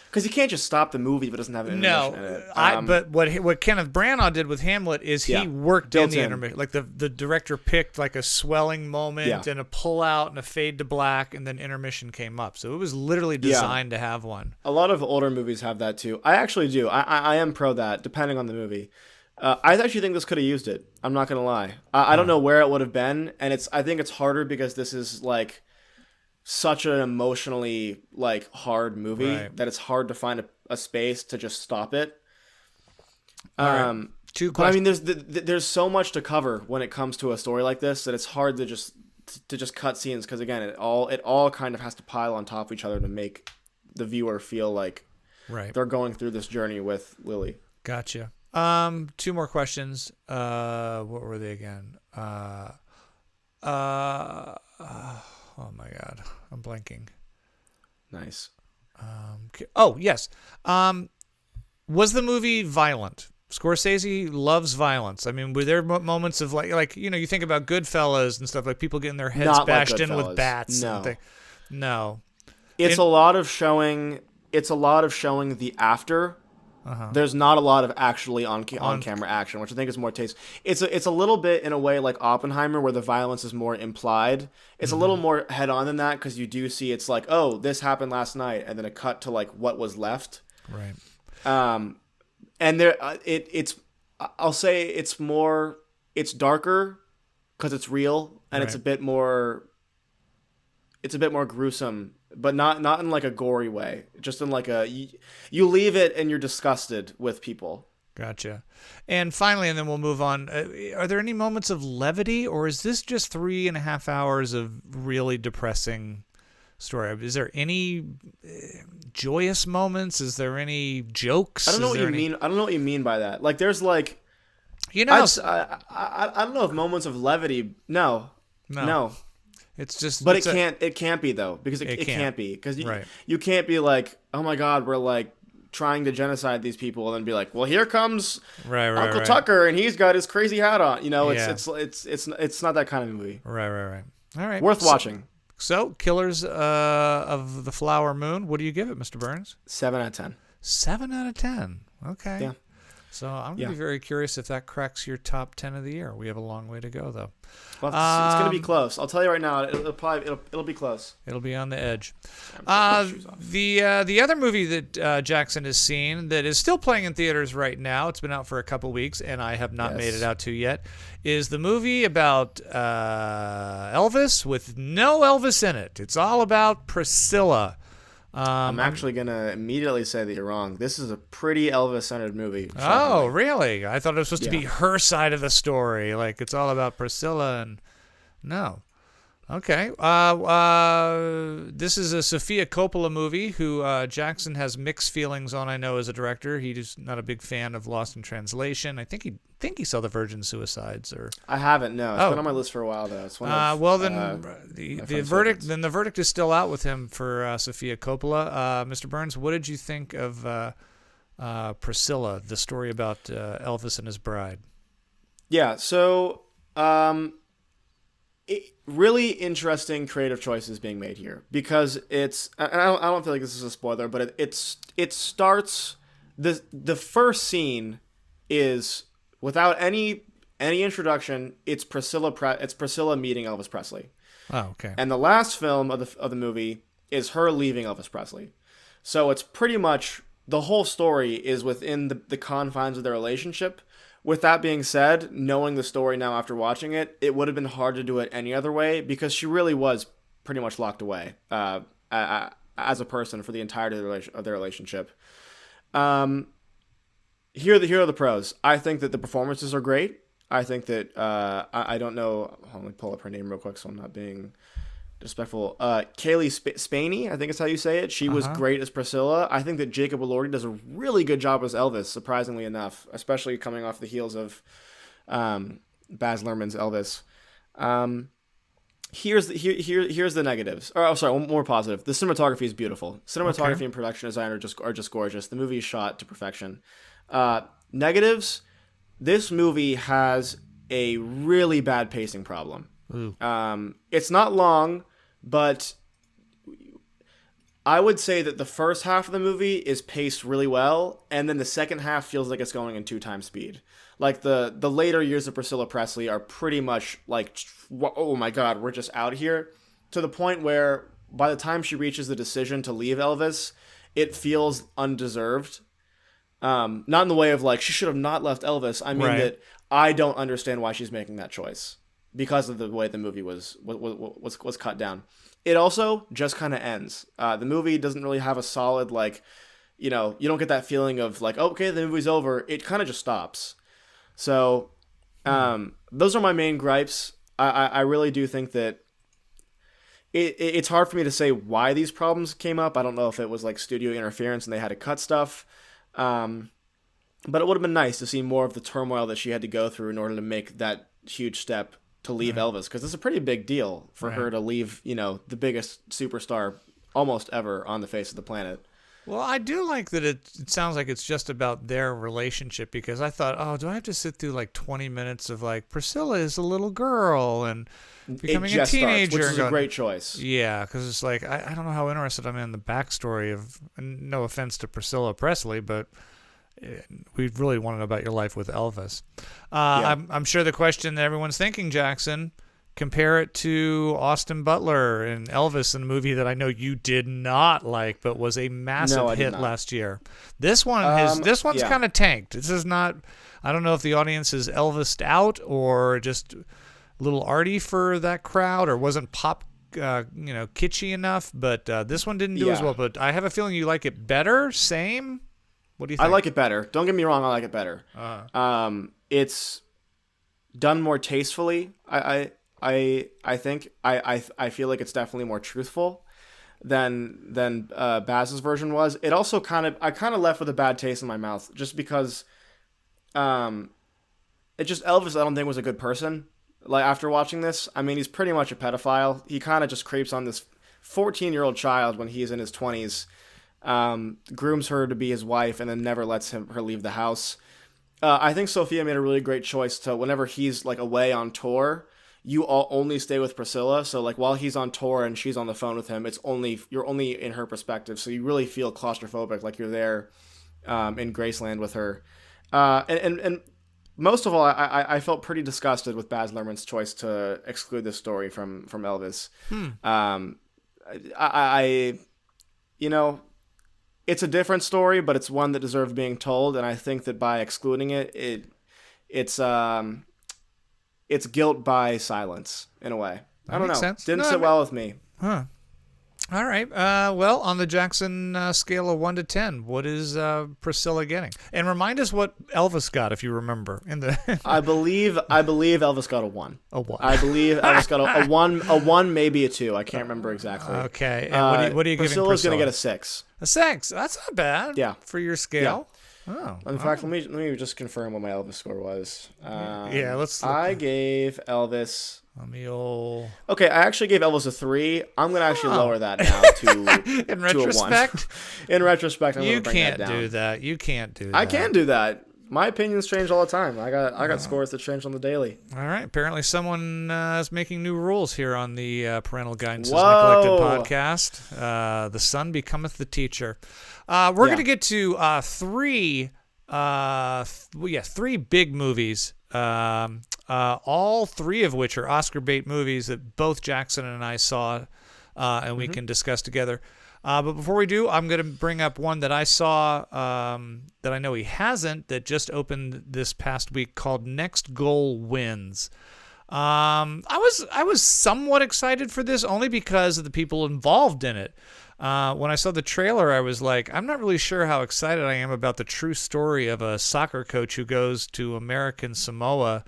[SPEAKER 9] Because you can't just stop the movie if it doesn't have an intermission in it.
[SPEAKER 10] But what Kenneth Branagh did with Hamlet is he worked in the intermission. Like the director picked like a swelling moment and a pull out and a fade to black, and then intermission came up. So it was literally designed to have one.
[SPEAKER 9] A lot of older movies have that too. I actually do. I am pro that, depending on the movie. I actually think this could have used it. I'm not gonna lie. I don't know where it would have been, and I think it's harder because this is like such an emotionally like hard movie that it's hard to find a space to just stop it.
[SPEAKER 10] Right. Two questions.
[SPEAKER 9] But I mean, there's so much to cover when it comes to a story like this that it's hard to just cut scenes, because again, it all kind of has to pile on top of each other to make the viewer feel like they're going through this journey with Lily.
[SPEAKER 10] Gotcha. Two more questions. What were they again? Oh my God, I'm blanking.
[SPEAKER 9] Nice.
[SPEAKER 10] Oh yes. Was the movie violent? Scorsese loves violence. I mean, were there moments of like you think about Goodfellas and stuff, like people getting their heads bashed in with bats?
[SPEAKER 9] No.
[SPEAKER 10] No.
[SPEAKER 9] It's a lot of showing. It's a lot of showing the after. There's not a lot of actually on camera action, which I think is more taste. It's a little bit in a way like Oppenheimer, where the violence is more implied. It's a little more head on than that, because you do see it's like, oh, this happened last night, and then a cut to like what was left.
[SPEAKER 10] Right.
[SPEAKER 9] And there I'll say it's darker because it's real, and it's a bit more gruesome. But not in like a gory way, just in like you leave it and you're disgusted with people.
[SPEAKER 10] Gotcha. And finally, and then we'll move on. Are there any moments of levity, or is this just 3.5 hours of really depressing story? Is there any joyous moments? Is there any jokes?
[SPEAKER 9] I don't know what you mean. I don't know what you mean by that. Like, there's like,
[SPEAKER 10] I
[SPEAKER 9] don't know if moments of levity. No.
[SPEAKER 10] It's just,
[SPEAKER 9] but it can't be though, because it can't be, because you can't be like, oh my God, we're like trying to genocide these people, and then be like, well, here comes Uncle Tucker, and he's got his crazy hat on. It's not that kind of movie.
[SPEAKER 10] Right. All right,
[SPEAKER 9] worth watching.
[SPEAKER 10] So, Killers of the Flower Moon. What do you give it, Mr. Burns?
[SPEAKER 9] 7 out of 10.
[SPEAKER 10] 7 out of 10. Okay.
[SPEAKER 9] Yeah.
[SPEAKER 10] So I'm going to be very curious if that cracks your top 10 of the year. We have a long way to go, though.
[SPEAKER 9] Well, it's going to be close. I'll tell you right now, it'll be close.
[SPEAKER 10] It'll be on the edge. The other movie that Jackson has seen that is still playing in theaters right now, it's been out for a couple weeks, and I have not made it out to yet, is the movie about Elvis with no Elvis in it. It's all about Priscilla.
[SPEAKER 9] I'm actually going to immediately say that you're wrong. This is a pretty Elvis-centered movie.
[SPEAKER 10] Oh, really? I thought it was supposed to be her side of the story. Like, it's all about Priscilla, and no. Okay. This is a Sofia Coppola movie who Jackson has mixed feelings on, I know, as a director. He's not a big fan of Lost in Translation. I think he saw The Virgin Suicides. Or
[SPEAKER 9] I haven't, no. It's been on my list for a while, though. It's one of,
[SPEAKER 10] the verdict is still out with him for Sofia Coppola. Mr. Burns, what did you think of Priscilla, the story about Elvis and his bride?
[SPEAKER 9] Yeah, so really interesting creative choices being made here, because it's, and I don't feel like this is a spoiler, but it starts, the first scene is without any introduction. It's Priscilla meeting Elvis Presley.
[SPEAKER 10] Oh, okay.
[SPEAKER 9] And the last film of the movie is her leaving Elvis Presley. So it's pretty much the whole story is within the confines of their relationship. With that being said, knowing the story now after watching it, it would have been hard to do it any other way, because she really was pretty much locked away as a person for the entirety of their relationship. Here are the pros. I think that the performances are great. I think that I don't know. Let me pull up her name real quick so I'm not being disrespectful. Kaylee Spaney, I think is how you say it. She was great as Priscilla. I think that Jacob Elordi does a really good job as Elvis, surprisingly enough, especially coming off the heels of Baz Luhrmann's Elvis. Here's the negatives. One more positive. The cinematography is beautiful. Cinematography and production design are just gorgeous. The movie is shot to perfection. Negatives. This movie has a really bad pacing problem. It's not long, but I would say that the first half of the movie is paced really well, and then the second half feels like it's going in 2x speed. Like the later years of Priscilla Presley are pretty much like, oh my God, we're just out here, to the point where by the time she reaches the decision to leave Elvis, it feels undeserved. Not in the way of like she should have not left Elvis. I mean that I don't understand why she's making that choice because of the way the movie was cut down. It also just kind of ends. The movie doesn't really have a solid like, you don't get that feeling of like, okay, the movie's over. It kind of just stops. So, those are my main gripes. I really do think that it's hard for me to say why these problems came up. I don't know if it was like studio interference and they had to cut stuff. But it would have been nice to see more of the turmoil that she had to go through in order to make that huge step to leave Elvis, because it's a pretty big deal for her to leave, the biggest superstar almost ever on the face of the planet.
[SPEAKER 10] Well, I do like that it sounds like it's just about their relationship, because I thought, oh, do I have to sit through like 20 minutes of like Priscilla is a little girl and becoming a teenager?
[SPEAKER 9] Which is a great choice.
[SPEAKER 10] Yeah, because it's like, I don't know how interested I'm in the backstory of, and no offense to Priscilla Presley, but we really want to know about your life with Elvis. I'm sure the question that everyone's thinking, Jackson, compare it to Austin Butler and Elvis in a movie that I know you did not like, but was a massive hit last year. This one's kind of tanked. This is not. I don't know if the audience is Elvised out or just a little arty for that crowd, or wasn't pop, kitschy enough. But this one didn't do as well. But I have a feeling you like it better. Same. What do you think?
[SPEAKER 9] I like it better. Don't get me wrong. I like it better. It's done more tastefully. I think I feel like it's definitely more truthful than Baz's version was. It also kind of left with a bad taste in my mouth just because Elvis I don't think was a good person. Like after watching this, I mean he's pretty much a pedophile. He kind of just creeps on this 14-year-old child when he's in his 20s, grooms her to be his wife, and then never lets her leave the house. I think Sophia made a really great choice to, whenever he's like away on tour, you all only stay with Priscilla. So like while he's on tour and she's on the phone with him, you're only in her perspective. So you really feel claustrophobic, like you're there in Graceland with her. And most of all, I felt pretty disgusted with Baz Luhrmann's choice to exclude this story from Elvis. It's a different story, but it's one that deserves being told. And I think that by excluding it's guilt by silence in a way. I don't know.
[SPEAKER 10] Sense.
[SPEAKER 9] Didn't sit well with me.
[SPEAKER 10] Huh. All right. Well, on the Jackson scale of 1 to 10, what is Priscilla getting? And remind us what Elvis got, if you remember.
[SPEAKER 9] I believe Elvis got a 1.
[SPEAKER 10] A 1.
[SPEAKER 9] I believe Elvis got a 1, maybe a 2. I can't remember exactly.
[SPEAKER 10] Okay. And what are you giving Priscilla?
[SPEAKER 9] Priscilla's going to get a 6.
[SPEAKER 10] A 6. That's not bad.
[SPEAKER 9] Yeah.
[SPEAKER 10] For your scale.
[SPEAKER 9] Yeah. Oh, in fact, let me just confirm what my Elvis score was.
[SPEAKER 10] Let's.
[SPEAKER 9] I gave Elvis.
[SPEAKER 10] Okay,
[SPEAKER 9] I actually gave Elvis a 3. I'm gonna actually lower that now to
[SPEAKER 10] in retrospect.
[SPEAKER 9] To a 1. In retrospect, I'm gonna bring that down.
[SPEAKER 10] You can't do that.
[SPEAKER 9] I can do that. My opinions change all the time. I got scores that change on the daily.
[SPEAKER 10] All right. Apparently, someone is making new rules here on the Parental Guidance is Neglected podcast. The son becometh the teacher. We're going to get to three big movies, all three of which are Oscar bait movies that both Jackson and I saw, and we can discuss together. But before we do, I'm going to bring up one that I saw that I know he hasn't, that just opened this past week, called Next Goal Wins. I was somewhat excited for this only because of the people involved in it. When I saw the trailer, I was like, I'm not really sure how excited I am about the true story of a soccer coach who goes to American Samoa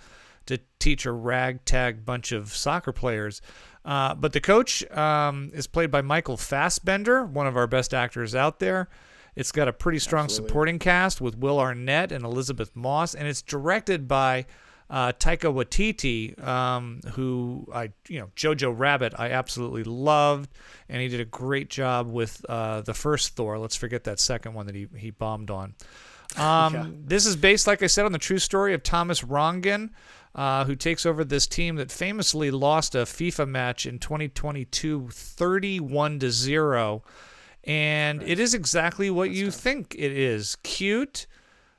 [SPEAKER 10] to teach a ragtag bunch of soccer players. But the coach is played by Michael Fassbender, one of our best actors out there. It's got a pretty strong supporting cast with Will Arnett and Elizabeth Moss, and it's directed by Taika Waititi, who Jojo Rabbit, I absolutely loved, and he did a great job with the first Thor. Let's forget that second one that he bombed on. This is based, like I said, on the true story of Thomas Rongen, who takes over this team that famously lost a FIFA match in 2022 31-0. And it is exactly what you think it is. Cute,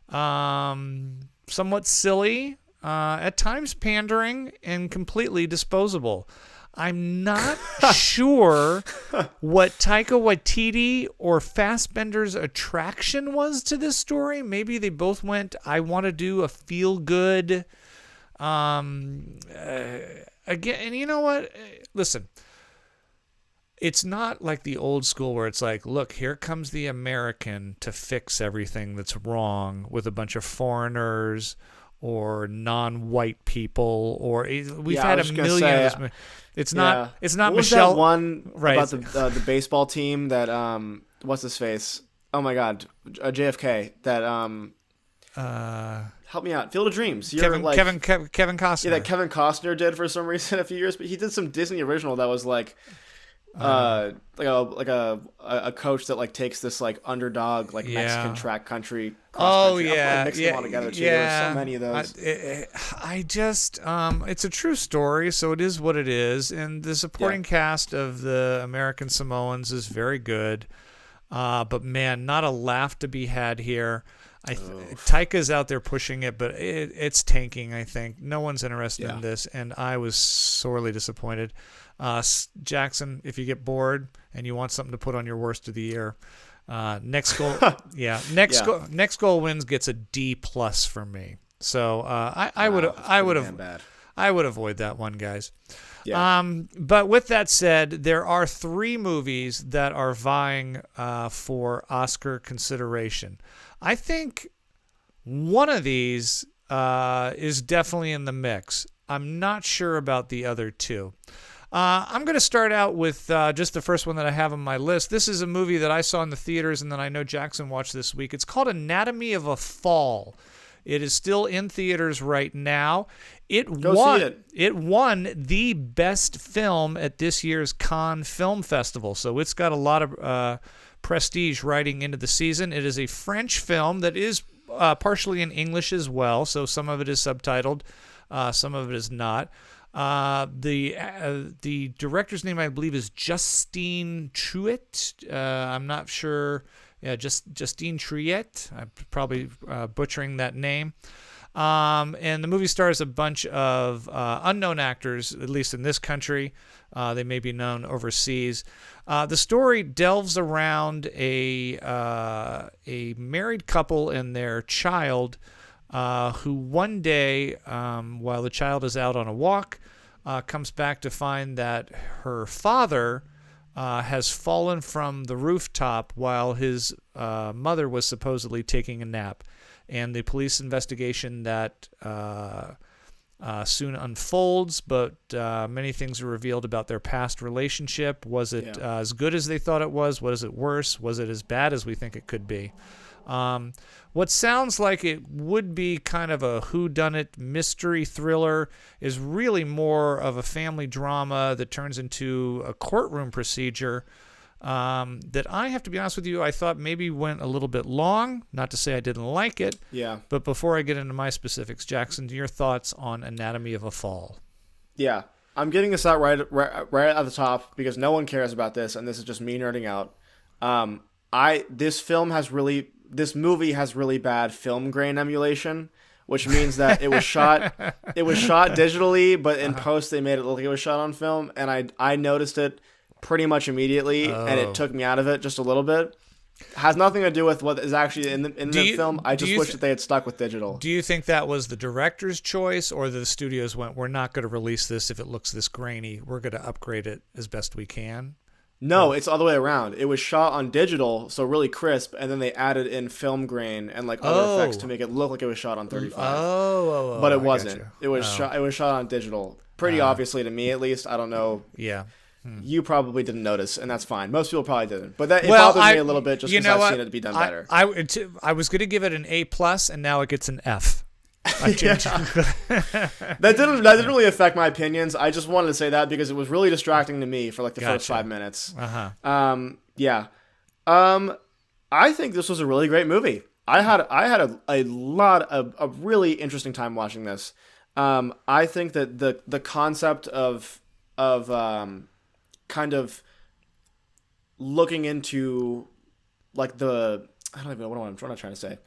[SPEAKER 10] somewhat silly, at times pandering, and completely disposable. I'm not sure what Taika Waititi or Fassbender's attraction was to this story. Maybe they both went, I want to do a feel-good... again, and you know what? Listen, it's not like the old school where it's like, look, here comes the American to fix everything that's wrong with a bunch of foreigners or non-white people, or we've had a million of those. It's not. It's not
[SPEAKER 9] what
[SPEAKER 10] Michelle.
[SPEAKER 9] Was that one
[SPEAKER 10] right.
[SPEAKER 9] about the baseball team that what's his face? Oh my God, JFK. That help me out. Field of Dreams.
[SPEAKER 10] Kevin Costner.
[SPEAKER 9] Yeah, that Kevin Costner did for some reason a few years, but he did some Disney original that was like a coach that like takes this like underdog like Mexican track country. Mix them all together too. There's so many of those.
[SPEAKER 10] I just it's a true story, so it is what it is, and the supporting cast of the American Samoans is very good. But man, not a laugh to be had here. Taika's out there pushing it, but it's tanking, I think. No one's interested in this, and I was sorely disappointed. Jackson, if you get bored and you want something to put on your worst of the year, next goal wins gets a D+ from me. So I would avoid that one, guys. Yeah. But with that said, there are 3 movies that are vying for Oscar consideration. I think one of these is definitely in the mix. I'm not sure about the other 2. I'm going to start out with just the first one that I have on my list. This is a movie that I saw in the theaters and then I know Jackson watched this week. It's called Anatomy of a Fall. It is still in theaters right now. It won the best film at this year's Cannes Film Festival, so it's got a lot of prestige riding into the season. It is a French film that is partially in English as well, so some of it is subtitled, some of it is not. The director's name, I believe, is Justine Triet. I'm not sure. Yeah, Justine Triet. I'm probably butchering that name. And the movie stars a bunch of unknown actors, at least in this country. They may be known overseas. The story delves around a married couple and their child, who one day, while the child is out on a walk, comes back to find that her father has fallen from the rooftop while his mother was supposedly taking a nap. And the police investigation that soon unfolds, but many things are revealed about their past relationship. Was it as good as they thought it was? Was it worse? Was it as bad as we think it could be? What sounds like it would be kind of a whodunit mystery thriller is really more of a family drama that turns into a courtroom procedure that I have to be honest with you, I thought maybe went a little bit long. Not to say I didn't like it. Yeah. But before I get into my specifics, Jackson, your thoughts on Anatomy of a Fall?
[SPEAKER 9] Yeah. I'm getting this out right at the top because no one cares about this, and this is just me nerding out. This movie has really bad film grain emulation, which means that it was shot digitally, but in post they made it look like it was shot on film, and I noticed it pretty much immediately, and it took me out of it just a little bit. Has nothing to do with what is actually in the film. I just wish that they had stuck with digital.
[SPEAKER 10] Do you think that was the director's choice, or the studios went, we're not going to release this if it looks this grainy, we're going to upgrade it as best we can?
[SPEAKER 9] No, it's all the way around. It was shot on digital, so really crisp, and then they added in film grain and like other effects to make it look like it was shot on 35. But it wasn't. It was shot on digital. Pretty obviously to me, at least. I don't know.
[SPEAKER 10] Yeah.
[SPEAKER 9] You probably didn't notice, and that's fine. Most people probably didn't. But it bothered me a little bit just because I've seen it be done better.
[SPEAKER 10] I was going to give it an A+, and now it gets an F.
[SPEAKER 9] That didn't really affect my opinions. I just wanted to say that because it was really distracting to me for like the first 5 minutes. Yeah. I think this was a really great movie. I had a lot of a really interesting time watching this. I think that the concept of kind of looking into like I don't even know what I'm trying to say.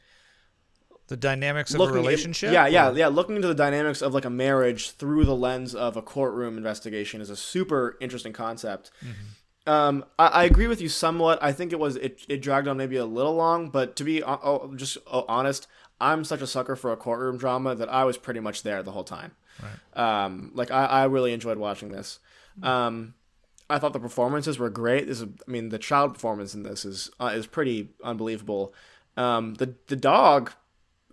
[SPEAKER 10] The dynamics of a relationship?
[SPEAKER 9] Looking into the dynamics of like a marriage through the lens of a courtroom investigation is a super interesting concept. Mm-hmm. I agree with you somewhat. I think it dragged on maybe a little long, but to be honest, I'm such a sucker for a courtroom drama that I was pretty much there the whole time. Right. I really enjoyed watching this. I thought the performances were great. The child performance in this is pretty unbelievable. The dog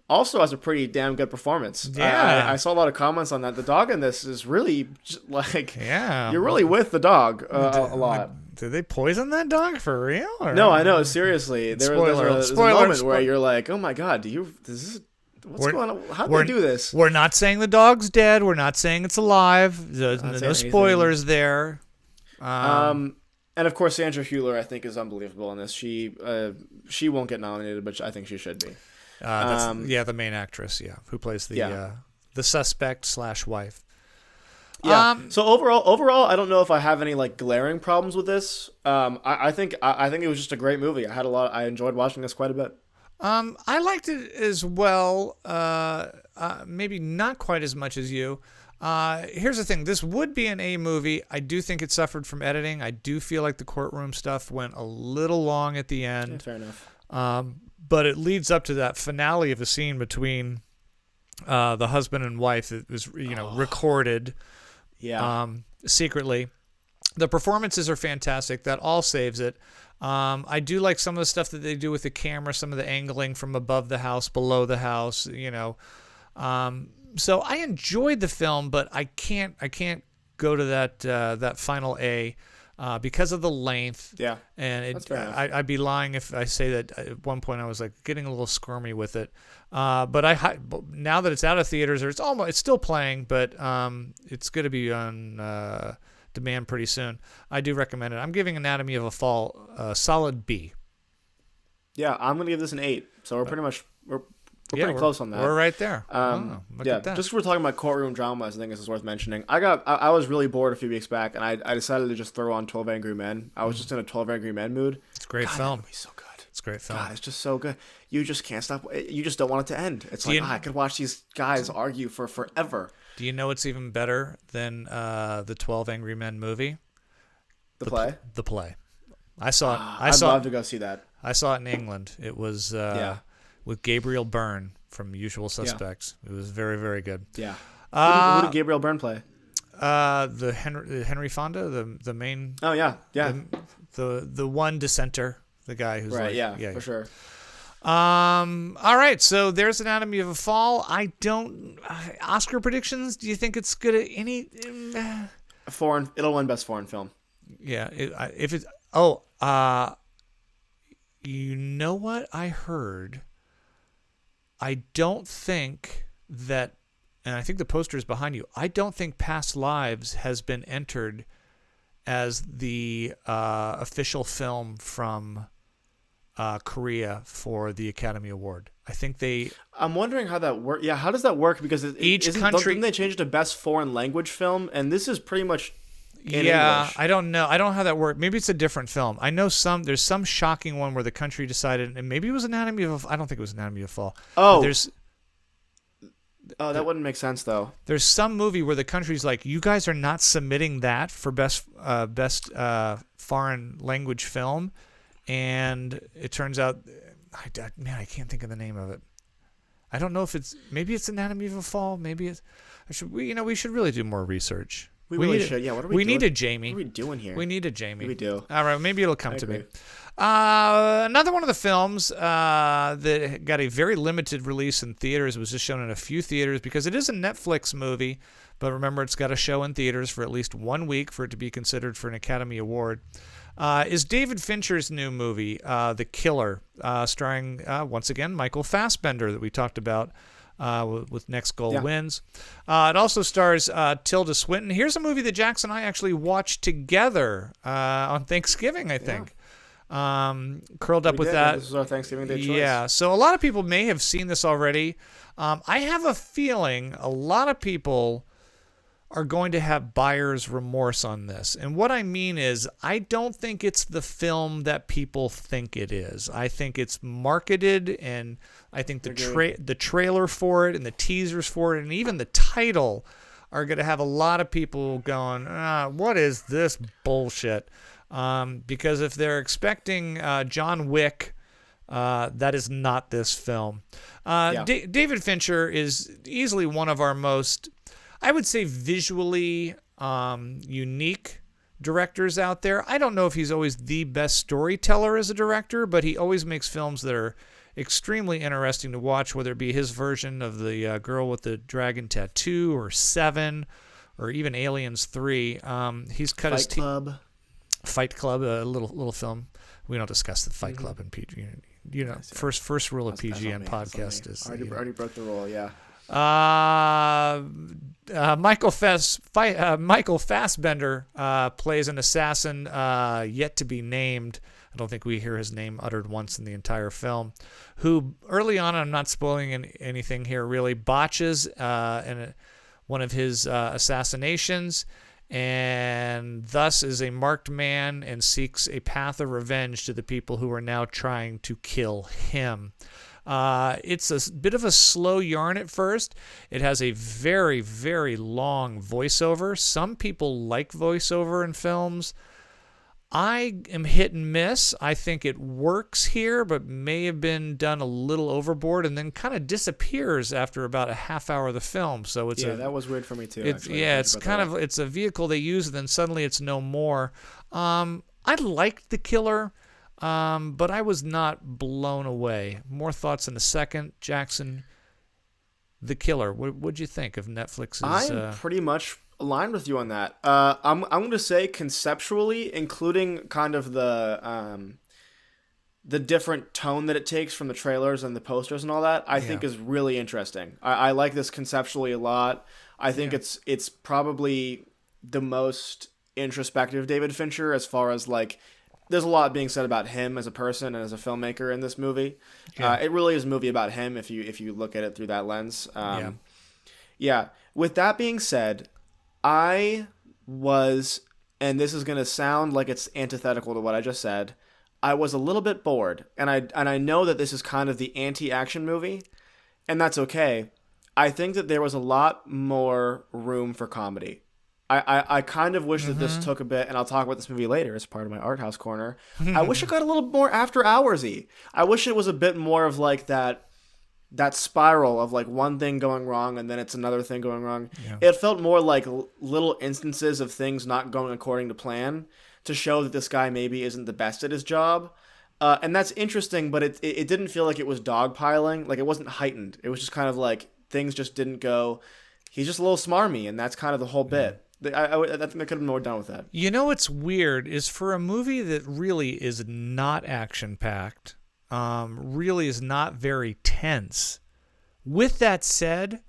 [SPEAKER 9] also has a pretty damn good performance.
[SPEAKER 10] Yeah.
[SPEAKER 9] I saw a lot of comments on that. The dog in this is really you're really with the dog a lot.
[SPEAKER 10] Did they poison that dog for real? Or?
[SPEAKER 9] No, I know. Seriously, there's a moment where you're like, "Oh my god, what's going on? How did they do this?"
[SPEAKER 10] We're not saying the dog's dead. We're not saying it's alive. No spoilers there.
[SPEAKER 9] And of course, Sandra Hüller, I think, is unbelievable in this. She won't get nominated, but I think she should be.
[SPEAKER 10] The main actress, who plays the suspect / wife.
[SPEAKER 9] Yeah. So overall, I don't know if I have any like glaring problems with this. I think it was just a great movie. I enjoyed watching this quite a bit.
[SPEAKER 10] I liked it as well. Maybe not quite as much as you. Here's the thing. This would be an A movie. I do think it suffered from editing. I do feel like the courtroom stuff went a little long at the end.
[SPEAKER 9] Yeah, fair enough.
[SPEAKER 10] But it leads up to that finale of a scene between the husband and wife that was recorded secretly. The performances are fantastic. That all saves it. I do like some of the stuff that they do with the camera, some of the angling from above the house, below the house, so I enjoyed the film, but I can't go to that final A because of the length.
[SPEAKER 9] Yeah,
[SPEAKER 10] and I'd be lying if I say that at one point I was like getting a little squirmy with it. But now that it's out of theaters, or it's still playing, but it's going to be on demand pretty soon. I do recommend it. I'm giving Anatomy of a Fall a solid B.
[SPEAKER 9] Yeah, I'm going to give this an 8. So we're pretty much we're pretty close on that.
[SPEAKER 10] We're right there.
[SPEAKER 9] Look at that. Just we're talking about courtroom dramas, I think this is worth mentioning. I was really bored a few weeks back, and I decided to just throw on 12 Angry Men. I was just in a 12 Angry Men mood.
[SPEAKER 10] It's a great film.
[SPEAKER 9] It's so good.
[SPEAKER 10] It's a great film.
[SPEAKER 9] God, it's just so good. You just can't stop. You just don't want it to end. It's I could watch these guys argue for forever.
[SPEAKER 10] Do you know what's even better than the 12 Angry Men movie?
[SPEAKER 9] The play?
[SPEAKER 10] The play. I saw it.
[SPEAKER 9] I'd love to go see that.
[SPEAKER 10] I saw it in England. It was with Gabriel Byrne from Usual Suspects. It was very, very good.
[SPEAKER 9] Yeah. Who did Gabriel Byrne play?
[SPEAKER 10] The Henry Fonda, the main.
[SPEAKER 9] Oh yeah.
[SPEAKER 10] The one dissenter, the guy who's
[SPEAKER 9] right. Yeah, for sure.
[SPEAKER 10] All right, so there's Anatomy of a Fall. Oscar predictions. Do you think it's good at any?
[SPEAKER 9] It'll win Best Foreign Film.
[SPEAKER 10] Yeah. You know what I heard? I don't think that, and I think the poster is behind you. I don't think Past Lives has been entered as the official film from Korea for the Academy Award. I think
[SPEAKER 9] I'm wondering how that works. Yeah, how does that work? Because
[SPEAKER 10] each country,
[SPEAKER 9] didn't they change it to Best Foreign Language Film? And this is pretty much in English.
[SPEAKER 10] I don't know. I don't know how that works. Maybe it's a different film. I know there's some shocking one where the country decided, and maybe it was Anatomy of. I don't think it was Anatomy of a Fall.
[SPEAKER 9] Oh, that wouldn't make sense though.
[SPEAKER 10] There's some movie where the country's like, you guys are not submitting that for best foreign language film, and it turns out, I can't think of the name of it. I don't know if maybe it's Anatomy of a Fall. Maybe we should really do more research.
[SPEAKER 9] We really should. Yeah, what are we doing?
[SPEAKER 10] We need a Jamie.
[SPEAKER 9] What are we doing here?
[SPEAKER 10] We need a Jamie.
[SPEAKER 9] We do.
[SPEAKER 10] All right, maybe it'll come to me. Another one of the films that got a very limited release in theaters, was just shown in a few theaters because it is a Netflix movie, but remember it's got to show in theaters for at least 1 week for it to be considered for an Academy Award, is David Fincher's new movie, The Killer, starring, once again, Michael Fassbender that we talked about with Next Goal Wins. It also stars Tilda Swinton. Here's a movie that Jackson and I actually watched together on Thanksgiving, I think. Curled up with that.
[SPEAKER 9] This is our Thanksgiving Day choice.
[SPEAKER 10] Yeah, so a lot of people may have seen this already. I have a feeling a lot of people are going to have buyer's remorse on this. And what I mean is, I don't think it's the film that people think it is. I think it's marketed, and I think the trailer for it and the teasers for it and even the title are going to have a lot of people going, what is this bullshit? Because if they're expecting John Wick, that is not this film. David Fincher is easily one of our most, I would say, visually unique directors out there. I don't know if he's always the best storyteller as a director, but he always makes films that are extremely interesting to watch, whether it be his version of the Girl with the Dragon Tattoo or Seven or even Aliens 3. He's cut his teeth. Fight Club, a little film. We don't discuss the Fight Club in PG. First rule of PGN podcast is
[SPEAKER 9] already broke the rule. Yeah.
[SPEAKER 10] Michael Fassbender plays an assassin yet to be named. I don't think we hear his name uttered once in the entire film. Who early on, I'm not spoiling anything here, really botches one of his assassinations, and thus is a marked man and seeks a path of revenge to the people who are now trying to kill him. It's a bit of a slow yarn at first. It has a very, very long voiceover. Some people like voiceover in films. I am hit and miss. I think it works here, but may have been done a little overboard and then kind of disappears after about a half hour of the film. So it's
[SPEAKER 9] that was weird for me too.
[SPEAKER 10] It's a vehicle they use and then suddenly it's no more. I liked The Killer, but I was not blown away. More thoughts in a second. Jackson, The Killer. What'd you think of Netflix's?
[SPEAKER 9] I'm pretty much aligned with you on that. I'm going to say conceptually, including kind of the different tone that it takes from the trailers and the posters and all that, I think is really interesting. I like this conceptually a lot. I think it's probably the most introspective David Fincher as far as like, there's a lot being said about him as a person and as a filmmaker in this movie. It really is a movie about him if you look at it through that lens. With that being said, I was, and this is going to sound like it's antithetical to what I just said, I was a little bit bored. And I know that this is kind of the anti-action movie, and that's okay. I think that there was a lot more room for comedy. I kind of wish that this took a bit, and I'll talk about this movie later as part of my Arthouse corner. I wish it got a little more after hours-y. I wish it was a bit more of like that spiral of like one thing going wrong and then it's another thing going wrong. It felt more like little instances of things not going according to plan to show that this guy maybe isn't the best at his job. And that's interesting, but it didn't feel like it was dogpiling. Like it wasn't heightened. It was just kind of like things just didn't go. He's just a little smarmy, and that's kind of the whole bit. I think I could have been more done with that.
[SPEAKER 10] You know what's weird is for a movie that really is not action-packed, really is not very tense. With that said,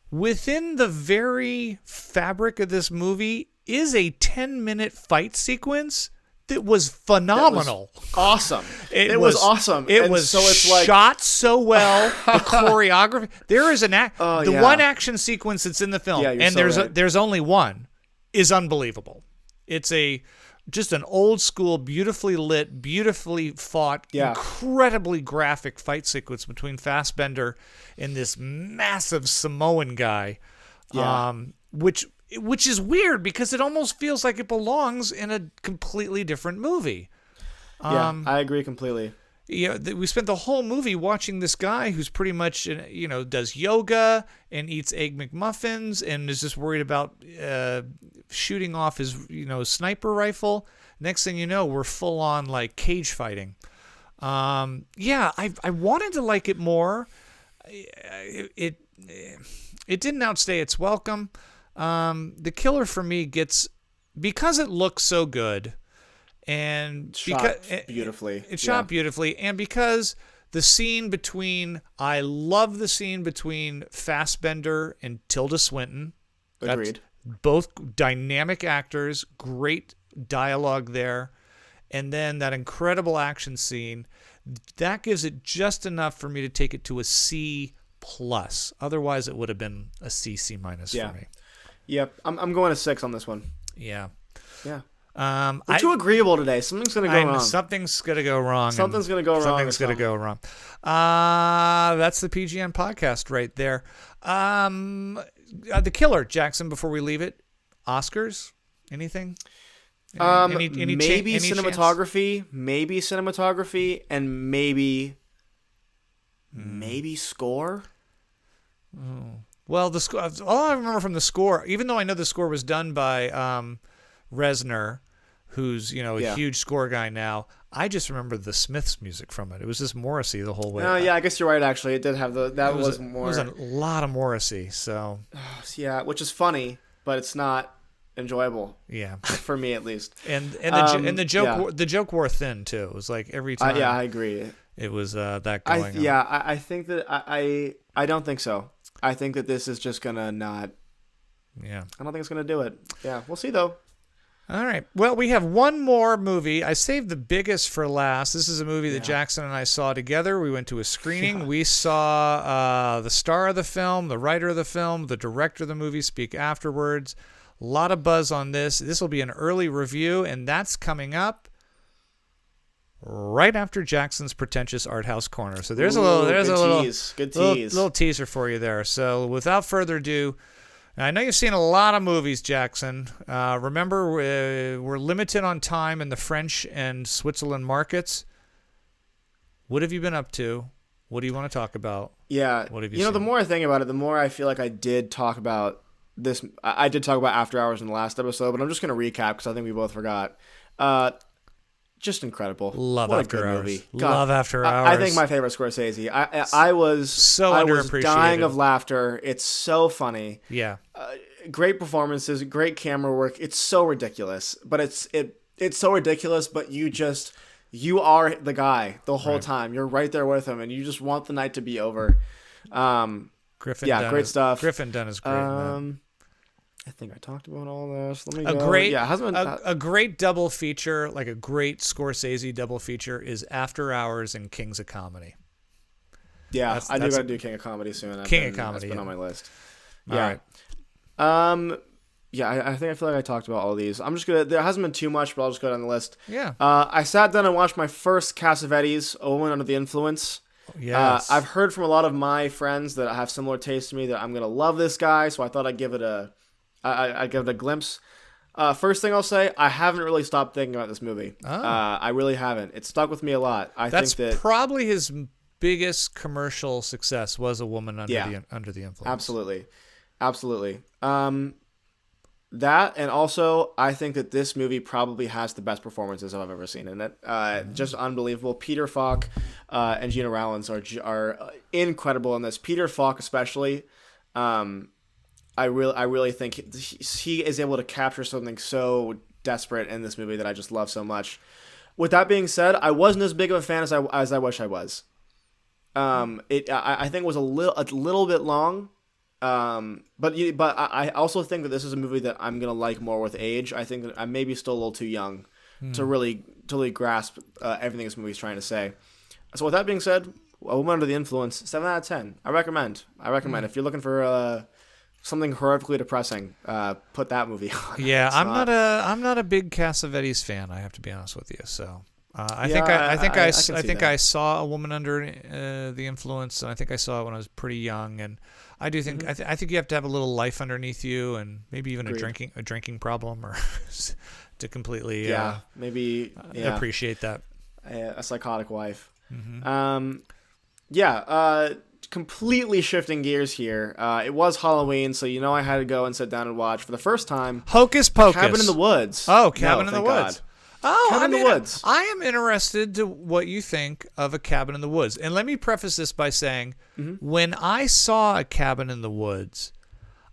[SPEAKER 10] within the very fabric of this movie is a 10-minute fight sequence that was phenomenal.
[SPEAKER 9] That was awesome. It was awesome.
[SPEAKER 10] It was so it's like shot so well. The choreography. There is one action sequence that's in the film, and there's only one, is unbelievable. It's just an old school, beautifully lit, beautifully fought, incredibly graphic fight sequence between Fassbender and this massive Samoan guy, which is weird because it almost feels like it belongs in a completely different movie.
[SPEAKER 9] I agree completely.
[SPEAKER 10] We spent the whole movie watching this guy who's pretty much, does yoga and eats Egg McMuffins and is just worried about shooting off his, sniper rifle. Next thing you know, we're full on like cage fighting. I wanted to like it more. It didn't outstay its welcome. The Killer for me gets, because it looks so good, and
[SPEAKER 9] shot beautifully,
[SPEAKER 10] and because The scene between, I love the scene between Fassbender and Tilda Swinton.
[SPEAKER 9] Agreed.
[SPEAKER 10] Both dynamic actors, great dialogue there. And then that incredible action scene, that gives it just enough for me to take it to a C+. Otherwise, it would have been a C minus for me.
[SPEAKER 9] Yep. I'm going to 6 on this one.
[SPEAKER 10] Yeah.
[SPEAKER 9] Yeah. We're too agreeable today. Something's going to go wrong.
[SPEAKER 10] Something's going to go wrong.
[SPEAKER 9] Something's going to go wrong.
[SPEAKER 10] Something's going to go wrong. That's the PGN podcast right there. The Killer, Jackson, before we leave it, Oscars? Anything?
[SPEAKER 9] Maybe cinematography, and maybe score.
[SPEAKER 10] Well, the score. All I remember from the score, even though I know the score was done by Reznor, who's a huge score guy now, I just remember the Smiths music from it. It was just Morrissey the whole way.
[SPEAKER 9] Oh yeah, I guess you're right. Actually, it did have more.
[SPEAKER 10] It was a lot of Morrissey. So
[SPEAKER 9] yeah, which is funny, but it's not enjoyable.
[SPEAKER 10] Yeah,
[SPEAKER 9] for me at least.
[SPEAKER 10] And the joke wore thin too. It was like every time.
[SPEAKER 9] Yeah, I agree.
[SPEAKER 10] It was that going on.
[SPEAKER 9] Yeah, I think that I don't think so. I think that this is just gonna not.
[SPEAKER 10] Yeah.
[SPEAKER 9] I don't think it's gonna do it. Yeah, we'll see though.
[SPEAKER 10] All right. Well, we have one more movie. I saved the biggest for last. This is a movie that Jackson and I saw together. We went to a screening. We saw the star of the film, the writer of the film, the director of the movie speak afterwards. A lot of buzz on this. This will be an early review, and that's coming up right after Jackson's Pretentious Arthouse Corner. So there's a little teaser for you there. So without further ado, I know you've seen a lot of movies, Jackson. Remember, we're limited on time in the French and Switzerland markets. What have you been up to? What do you want to talk about?
[SPEAKER 9] Yeah,
[SPEAKER 10] what have you seen?
[SPEAKER 9] The more I think about it, the more I feel like I did talk about this. I did talk about After Hours in the last episode, but I'm just going to recap because I think we both forgot. Just incredible.
[SPEAKER 10] Love
[SPEAKER 9] what
[SPEAKER 10] After
[SPEAKER 9] a good
[SPEAKER 10] Hours.
[SPEAKER 9] movie.
[SPEAKER 10] Love After Hours.
[SPEAKER 9] I think my favorite Scorsese. I was
[SPEAKER 10] so
[SPEAKER 9] I was
[SPEAKER 10] underappreciated.
[SPEAKER 9] dying of laughter. It's so funny.
[SPEAKER 10] Yeah.
[SPEAKER 9] Great performances, great camera work. It's so ridiculous, but it's so ridiculous. But you are the guy the whole time. You're right there with him, and you just want the night to be over.
[SPEAKER 10] Griffin.
[SPEAKER 9] Yeah, great stuff.
[SPEAKER 10] Griffin Dunn is great. Man.
[SPEAKER 9] I think I talked about all this. Let me go.
[SPEAKER 10] A great double feature, like a great Scorsese double feature, is After Hours and Kings of Comedy.
[SPEAKER 9] Yeah, I do got to do King of Comedy soon.
[SPEAKER 10] King of Comedy.
[SPEAKER 9] That's been on my list.
[SPEAKER 10] Yeah. All right.
[SPEAKER 9] Yeah, I feel like I talked about all these. I'm just gonna. There hasn't been too much, but I'll just go down the list.
[SPEAKER 10] Yeah.
[SPEAKER 9] I sat down and watched my first Cassavetes, A Woman Under the Influence.
[SPEAKER 10] Yes.
[SPEAKER 9] I've heard from a lot of my friends that have similar tastes to me that I'm gonna love this guy, so I thought I'd give it I give it a glimpse. First thing I'll say, I haven't really stopped thinking about this movie.
[SPEAKER 10] Oh.
[SPEAKER 9] I really haven't. It stuck with me a lot.
[SPEAKER 10] That's
[SPEAKER 9] think that
[SPEAKER 10] probably his biggest commercial success was A Woman Under the Influence.
[SPEAKER 9] Absolutely. That, and also I think that this movie probably has the best performances I've ever seen in it. Just unbelievable. Peter Falk and Gina Rowlands are incredible in this. Peter Falk especially. I really think he is able to capture something so desperate in this movie that I just love so much. With that being said, I wasn't as big of a fan as I wish I was. I think it was a little bit long. But I also think that this is a movie that I'm gonna like more with age. I think that I'm maybe still a little too young to really grasp everything this movie is trying to say. So with that being said, A Woman Under the Influence, 7 out of 10. I recommend. If you're looking for something horrifically depressing, put that movie on.
[SPEAKER 10] Yeah, I'm not a big Cassavetes fan. I have to be honest with you. So I think I saw A Woman Under the Influence, and I think I saw it when I was pretty young. And I do think I think you have to have a little life underneath you, and maybe even a drinking problem, or to completely appreciate that.
[SPEAKER 9] A psychotic wife.
[SPEAKER 10] Mm-hmm.
[SPEAKER 9] Completely shifting gears here. It was Halloween, so I had to go and sit down and watch for the first time
[SPEAKER 10] Hocus Pocus.
[SPEAKER 9] Cabin in the Woods.
[SPEAKER 10] Oh, Cabin in the Woods.
[SPEAKER 9] God.
[SPEAKER 10] Oh,
[SPEAKER 9] Cabin in the Woods.
[SPEAKER 10] I am interested to what you think of A Cabin in the Woods. And let me preface this by saying, when I saw A Cabin in the Woods,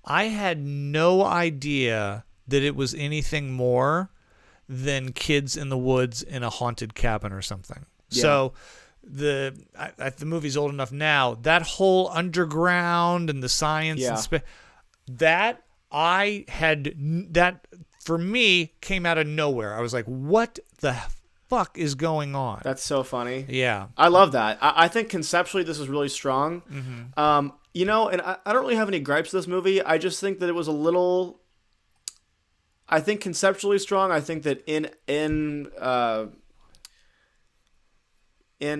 [SPEAKER 10] I had no idea that it was anything more than kids in the woods in a haunted cabin or something. Yeah. So the movie's old enough now. That whole underground and the science and that for me came out of nowhere. I was like, what the fuck is going on?
[SPEAKER 9] That's so funny.
[SPEAKER 10] Yeah.
[SPEAKER 9] I love that. I think conceptually this is really strong.
[SPEAKER 10] Mm-hmm.
[SPEAKER 9] You know, and I don't really have any gripes with this movie. I just think that it was a little, I think conceptually strong. I think that in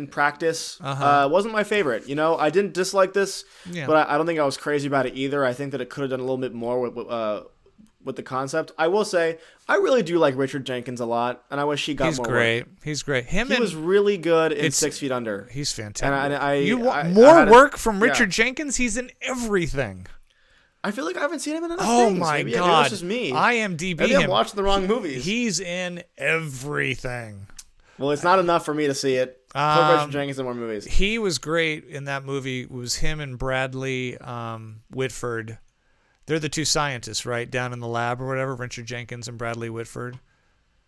[SPEAKER 9] practice, wasn't my favorite. You know, I didn't dislike this, but I don't think I was crazy about it either. I think that it could have done a little bit more with the concept. I will say, I really do like Richard Jenkins a lot, and I wish he got more work.
[SPEAKER 10] He's great. He
[SPEAKER 9] was really good in 6 Feet Under.
[SPEAKER 10] He's fantastic.
[SPEAKER 9] And
[SPEAKER 10] you want more work from Richard Jenkins? He's in everything.
[SPEAKER 9] I feel like I haven't seen him in enough
[SPEAKER 10] Oh
[SPEAKER 9] things.
[SPEAKER 10] my
[SPEAKER 9] Maybe
[SPEAKER 10] God.
[SPEAKER 9] it's just me.
[SPEAKER 10] IMDb
[SPEAKER 9] Maybe
[SPEAKER 10] him.
[SPEAKER 9] I'm watching the wrong movies.
[SPEAKER 10] He's in everything.
[SPEAKER 9] Well, it's not enough for me to see it. Put Richard Jenkins in more movies.
[SPEAKER 10] He was great in that movie. It was him and Bradley Whitford. They're the two scientists, right? Down in the lab or whatever, Richard Jenkins and Bradley Whitford.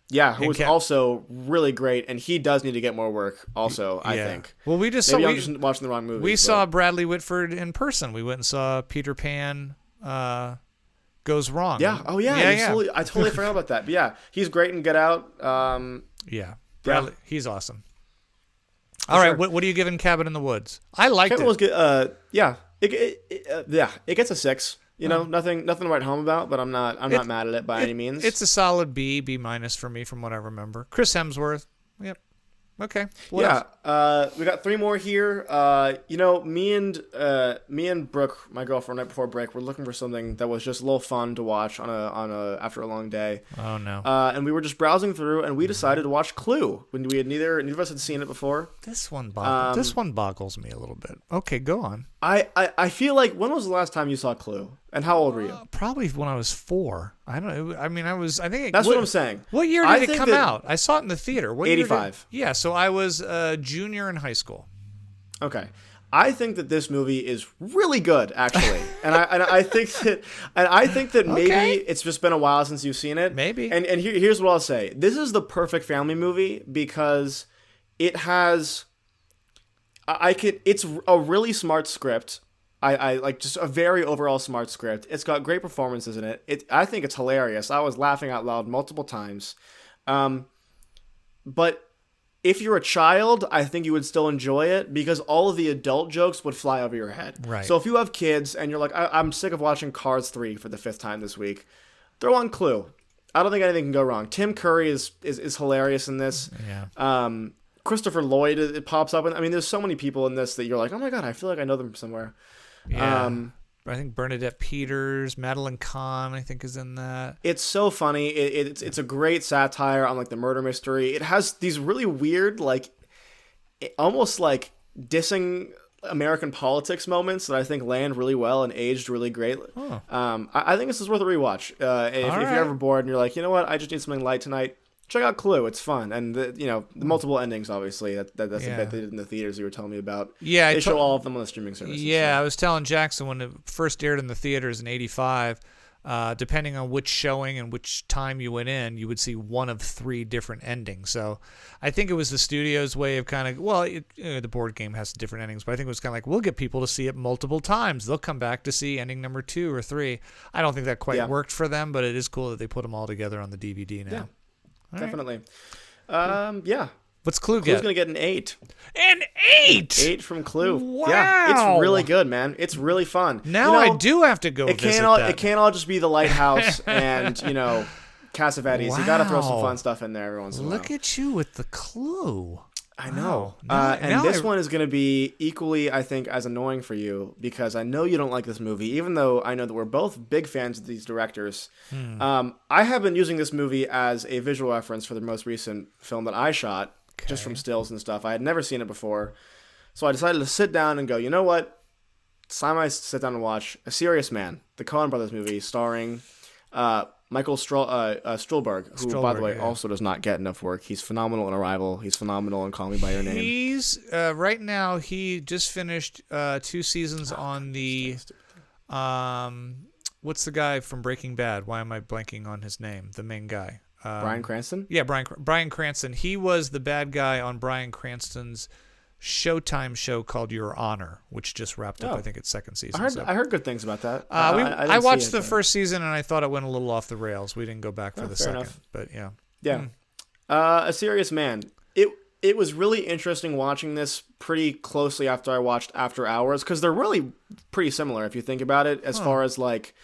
[SPEAKER 9] Yeah, who was also really great, and he does need to get more work also, I think.
[SPEAKER 10] Well, I'm just
[SPEAKER 9] watching the wrong movie.
[SPEAKER 10] We saw Bradley Whitford in person. We went and saw Peter Pan Goes Wrong.
[SPEAKER 9] Yeah. Oh, yeah. I totally forgot about that. But yeah, he's great in Get Out.
[SPEAKER 10] Bradley, he's awesome. All right, what are you giving Cabin in the Woods? I liked it.
[SPEAKER 9] Was good. It gets a 6. You know, nothing to write home about, but I'm not mad at it by any means.
[SPEAKER 10] It's a solid B minus for me from what I remember. Chris Hemsworth. Yep. Okay.
[SPEAKER 9] We got 3 more here. You know, me and Brooke, my girlfriend, right before break, were looking for something that was just a little fun to watch after a long day.
[SPEAKER 10] Oh no.
[SPEAKER 9] And we were just browsing through, and we decided to watch Clue when we had neither of us had seen it before.
[SPEAKER 10] This one boggles me a little bit. Okay, go on.
[SPEAKER 9] I feel like, when was the last time you saw Clue? And how old were you?
[SPEAKER 10] Probably when I was 4. I don't know. I mean,
[SPEAKER 9] That's what I'm saying.
[SPEAKER 10] What year did it come out? I saw it in the theater. What
[SPEAKER 9] 85.
[SPEAKER 10] Yeah, so I was a junior in high school.
[SPEAKER 9] Okay. I think that this movie is really good, actually, and I think that maybe it's just been a while since you've seen it.
[SPEAKER 10] Maybe.
[SPEAKER 9] And here's what I'll say: this is the perfect family movie because it has. It's a really smart script. I like just a very overall smart script. It's got great performances in it. I think it's hilarious. I was laughing out loud multiple times. But if you're a child, I think you would still enjoy it because all of the adult jokes would fly over your head.
[SPEAKER 10] Right.
[SPEAKER 9] So if you have kids and you're like, I'm sick of watching Cars 3 for the 5th time this week, throw on Clue. I don't think anything can go wrong. Tim Curry is hilarious in this.
[SPEAKER 10] Yeah.
[SPEAKER 9] Christopher Lloyd, it pops up. I mean, there's so many people in this that you're like, oh my God, I feel like I know them from somewhere.
[SPEAKER 10] Yeah. I think Bernadette Peters, Madeline Kahn, I think, is in that.
[SPEAKER 9] It's so funny. It's a great satire on like the murder mystery. It has these really weird, like almost like dissing American politics moments that I think land really well and aged really great.
[SPEAKER 10] Oh.
[SPEAKER 9] I think this is worth a rewatch. If you're ever bored and you're like, you know what, I just need something light tonight, check out Clue. It's fun, and the multiple endings. Obviously, that's a bit they did in the theaters you were telling me about.
[SPEAKER 10] Yeah,
[SPEAKER 9] they show all of them on the streaming services.
[SPEAKER 10] Yeah,
[SPEAKER 9] so.
[SPEAKER 10] I was telling Jackson when it first aired in the theaters in '85. Depending on which showing and which time you went in, you would see one of 3 different endings. So I think it was the studio's way of kind of, the board game has different endings, but I think it was kind of like, we'll get people to see it multiple times. They'll come back to see ending number 2 or 3. I don't think that quite worked for them, but it is cool that they put them all together on the DVD now.
[SPEAKER 9] Yeah,
[SPEAKER 10] all
[SPEAKER 9] definitely.
[SPEAKER 10] Right.
[SPEAKER 9] Yeah.
[SPEAKER 10] What's Clue
[SPEAKER 9] Clue's
[SPEAKER 10] get?
[SPEAKER 9] going to get an 8.
[SPEAKER 10] An 8?
[SPEAKER 9] 8 from Clue.
[SPEAKER 10] Wow.
[SPEAKER 9] Yeah, it's really good, man. It's really fun.
[SPEAKER 10] Now I do have to go
[SPEAKER 9] it
[SPEAKER 10] visit
[SPEAKER 9] that. It can't all just be The Lighthouse and, Cassavetes.
[SPEAKER 10] Wow.
[SPEAKER 9] You got to throw some fun stuff in there every once in a while.
[SPEAKER 10] Look at you with the Clue.
[SPEAKER 9] I know.
[SPEAKER 10] Now
[SPEAKER 9] this one is going to be equally, I think, as annoying for you because I know you don't like this movie, even though I know that we're both big fans of these directors. I have been using this movie as a visual reference for the most recent film that I shot, just from stills and stuff. I had never seen it before. So I decided to sit down and go, you know what? It's time I sit down and watch A Serious Man, the Coen Brothers movie starring Michael Stuhlbarg, who, by the way, also does not get enough work. He's phenomenal in Arrival. He's phenomenal in Call Me By Your Name.
[SPEAKER 10] He's, right now, he just finished 2 seasons on the, what's the guy from Breaking Bad? Why am I blanking on his name? The main guy.
[SPEAKER 9] Bryan Cranston?
[SPEAKER 10] Yeah, Bryan Cranston. He was the bad guy on Bryan Cranston's Showtime show called Your Honor, which just wrapped up. I think its second season.
[SPEAKER 9] I heard good things about that.
[SPEAKER 10] I watched the first season and I thought it went a little off the rails. We didn't go back for the second,
[SPEAKER 9] enough.
[SPEAKER 10] but yeah.
[SPEAKER 9] Yeah. A Serious Man. It was really interesting watching this pretty closely after I watched After Hours, because they're really pretty similar if you think about it, as far as like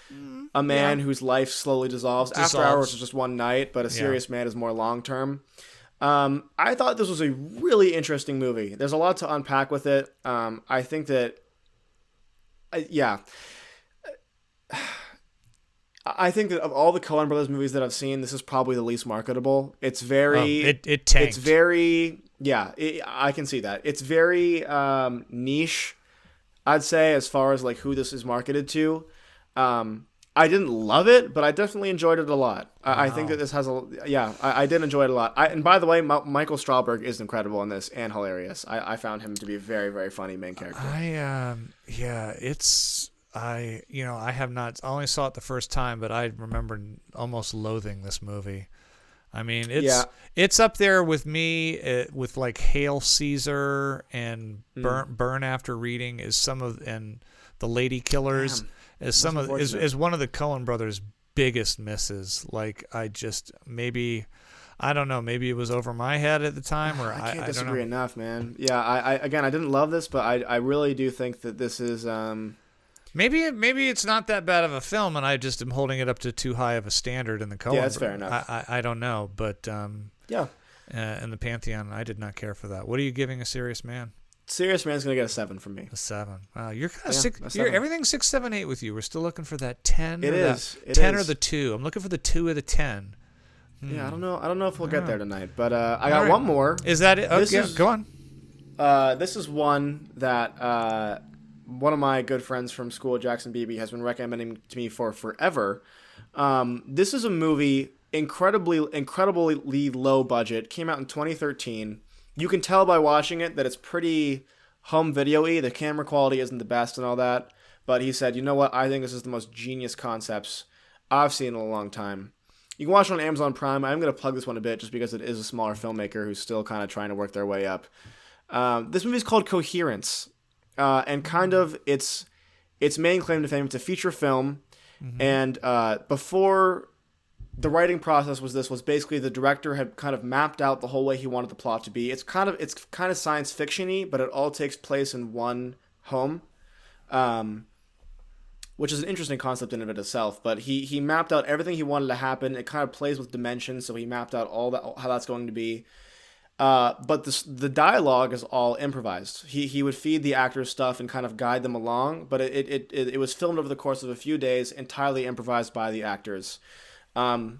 [SPEAKER 9] a man whose life slowly dissolves. After Hours is just one night, but A Serious Man is more long term. I thought this was a really interesting movie. There's a lot to unpack with it. I think that, I think that of all the Coen Brothers movies that I've seen, this is probably the least marketable. It's very...
[SPEAKER 10] it tanked.
[SPEAKER 9] It's very... Yeah, I can see that. It's very niche, I'd say, as far as like who this is marketed to. I didn't love it, but I definitely enjoyed it a lot. I think that this has a... Yeah, I did enjoy it a lot. And by the way, Michael Strauberg is incredible in this and hilarious. I found him to be a very, very funny main character. I have not. I only saw it the first time, but I remember almost loathing this movie. I mean, it's up there with me with like Hail Caesar and Burn After Reading and The Lady Killers is one of the Coen brothers' biggest misses. Like I don't know. Maybe it was over my head at the time, or I can't disagree enough, man. Yeah, I didn't love this, but I really do think that this is.
[SPEAKER 10] Maybe it's not that bad of a film, and I just am holding it up to too high of a standard in the Coen.
[SPEAKER 9] Yeah, that's fair enough.
[SPEAKER 10] I don't know, but in the Pantheon, I did not care for that. What are you giving A Serious Man?
[SPEAKER 9] Serious Man's gonna get a 7 from me.
[SPEAKER 10] A 7. Wow, you're kind of 6. Everything's 6, 7, 8 with you. We're still looking for that 10.
[SPEAKER 9] It is
[SPEAKER 10] 10 or the 2. I'm looking for the 2 or the 10.
[SPEAKER 9] Yeah, I don't know if we'll get there tonight, but I got one more.
[SPEAKER 10] Is that it? Go on.
[SPEAKER 9] This is one that one of my good friends from school, Jackson Beebe, has been recommending to me for forever. This is a movie incredibly low budget. Came out in 2013. You can tell by watching it that it's pretty home video-y. The camera quality isn't the best and all that. But he said, you know what? I think this is the most genius concepts I've seen in a long time. You can watch it on Amazon Prime. I'm going to plug this one a bit just because it is a smaller filmmaker who's still kind of trying to work their way up. This movie is called Coherence. And kind of its main claim to fame, it's a feature film. And before the writing process was basically the director had kind of mapped out the whole way he wanted the plot to be. It's kind of science fiction-y, but it all takes place in one home, which is an interesting concept in and of itself. But he mapped out everything he wanted to happen. It kind of plays with dimensions, so he mapped out how that's going to be. But the dialogue is all improvised. He would feed the actors stuff and kind of guide them along, but it was filmed over the course of a few days, entirely improvised by the actors. And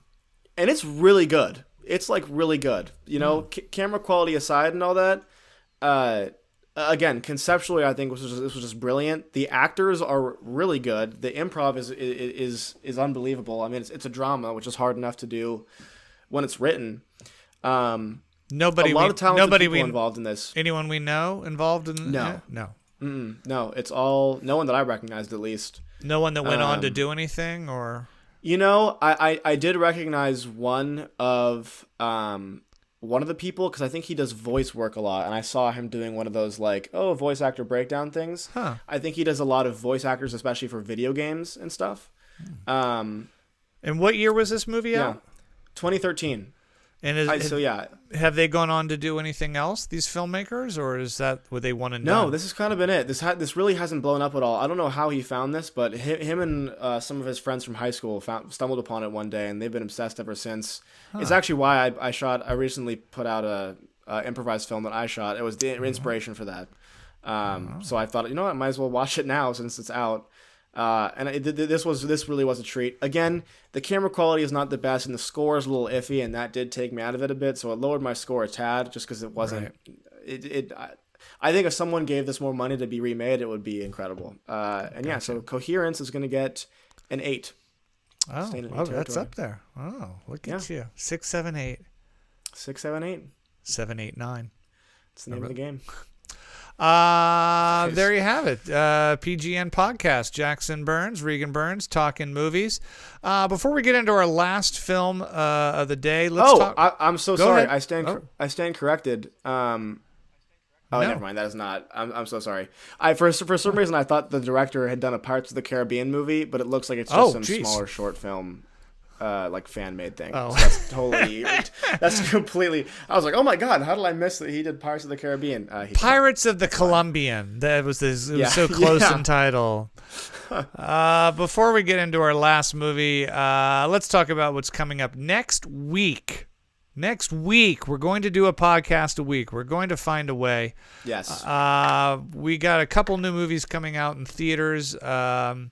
[SPEAKER 9] it's really good. It's like really good. You know, camera quality aside and all that. Again, conceptually, I think this was just brilliant. The actors are really good. The improv is unbelievable. I mean, it's a drama, which is hard enough to do when it's written.
[SPEAKER 10] Nobody
[SPEAKER 9] involved in this.
[SPEAKER 10] Anyone we know involved in?
[SPEAKER 9] No.
[SPEAKER 10] No.
[SPEAKER 9] It's all no one that I recognized, at least.
[SPEAKER 10] No one that went on to do anything, or.
[SPEAKER 9] You know, I did recognize one of the people because I think he does voice work a lot, and I saw him doing one of those voice actor breakdown things.
[SPEAKER 10] Huh.
[SPEAKER 9] I think he does a lot of voice actors, especially for video games and stuff.
[SPEAKER 10] And what year was this movie out?
[SPEAKER 9] 2013.
[SPEAKER 10] And have they gone on to do anything else, these filmmakers, or is that what they want to know?
[SPEAKER 9] No, this has kind of been it. This really hasn't blown up at all. I don't know how he found this, but him and some of his friends from high school stumbled upon it one day, and they've been obsessed ever since. Huh. It's actually why I recently put out a improvised film that I shot. It was the inspiration for that. So I thought, you know what, I might as well watch it now since it's out. And this really was a treat. Again, the camera quality is not the best, and the score is a little iffy, and that did take me out of it a bit. So it lowered my score a tad, just because it wasn't. Right. I think if someone gave this more money to be remade, it would be incredible. So Coherence is going to get an 8.
[SPEAKER 10] Oh, that's up there. Oh, look at you. 6, 7, 8.
[SPEAKER 9] 6, 7, 8.
[SPEAKER 10] 7, 8, 9.
[SPEAKER 9] It's the name of the game.
[SPEAKER 10] There you have it. PGN podcast. Jackson Burns, Regan Burns, talking movies. Before we get into our last film of the day, let's talk.
[SPEAKER 9] I'm so sorry.
[SPEAKER 10] Ahead.
[SPEAKER 9] I stand corrected. Oh,
[SPEAKER 10] No.
[SPEAKER 9] never mind. That is not. I'm so sorry. For some reason I thought the director had done a Pirates of the Caribbean movie, but it looks like it's just some smaller short film, like fan made thing.
[SPEAKER 10] Oh.
[SPEAKER 9] So that's totally. That's completely. I was like, oh my god, how did I miss that he did Pirates of the Caribbean?
[SPEAKER 10] Pirates of the Colombian. That was this. It was so close in title. Before we get into our last movie, let's talk about what's coming up next week. Next week, we're going to do a podcast a week. We're going to find a way.
[SPEAKER 9] Yes.
[SPEAKER 10] We got a couple new movies coming out in theaters that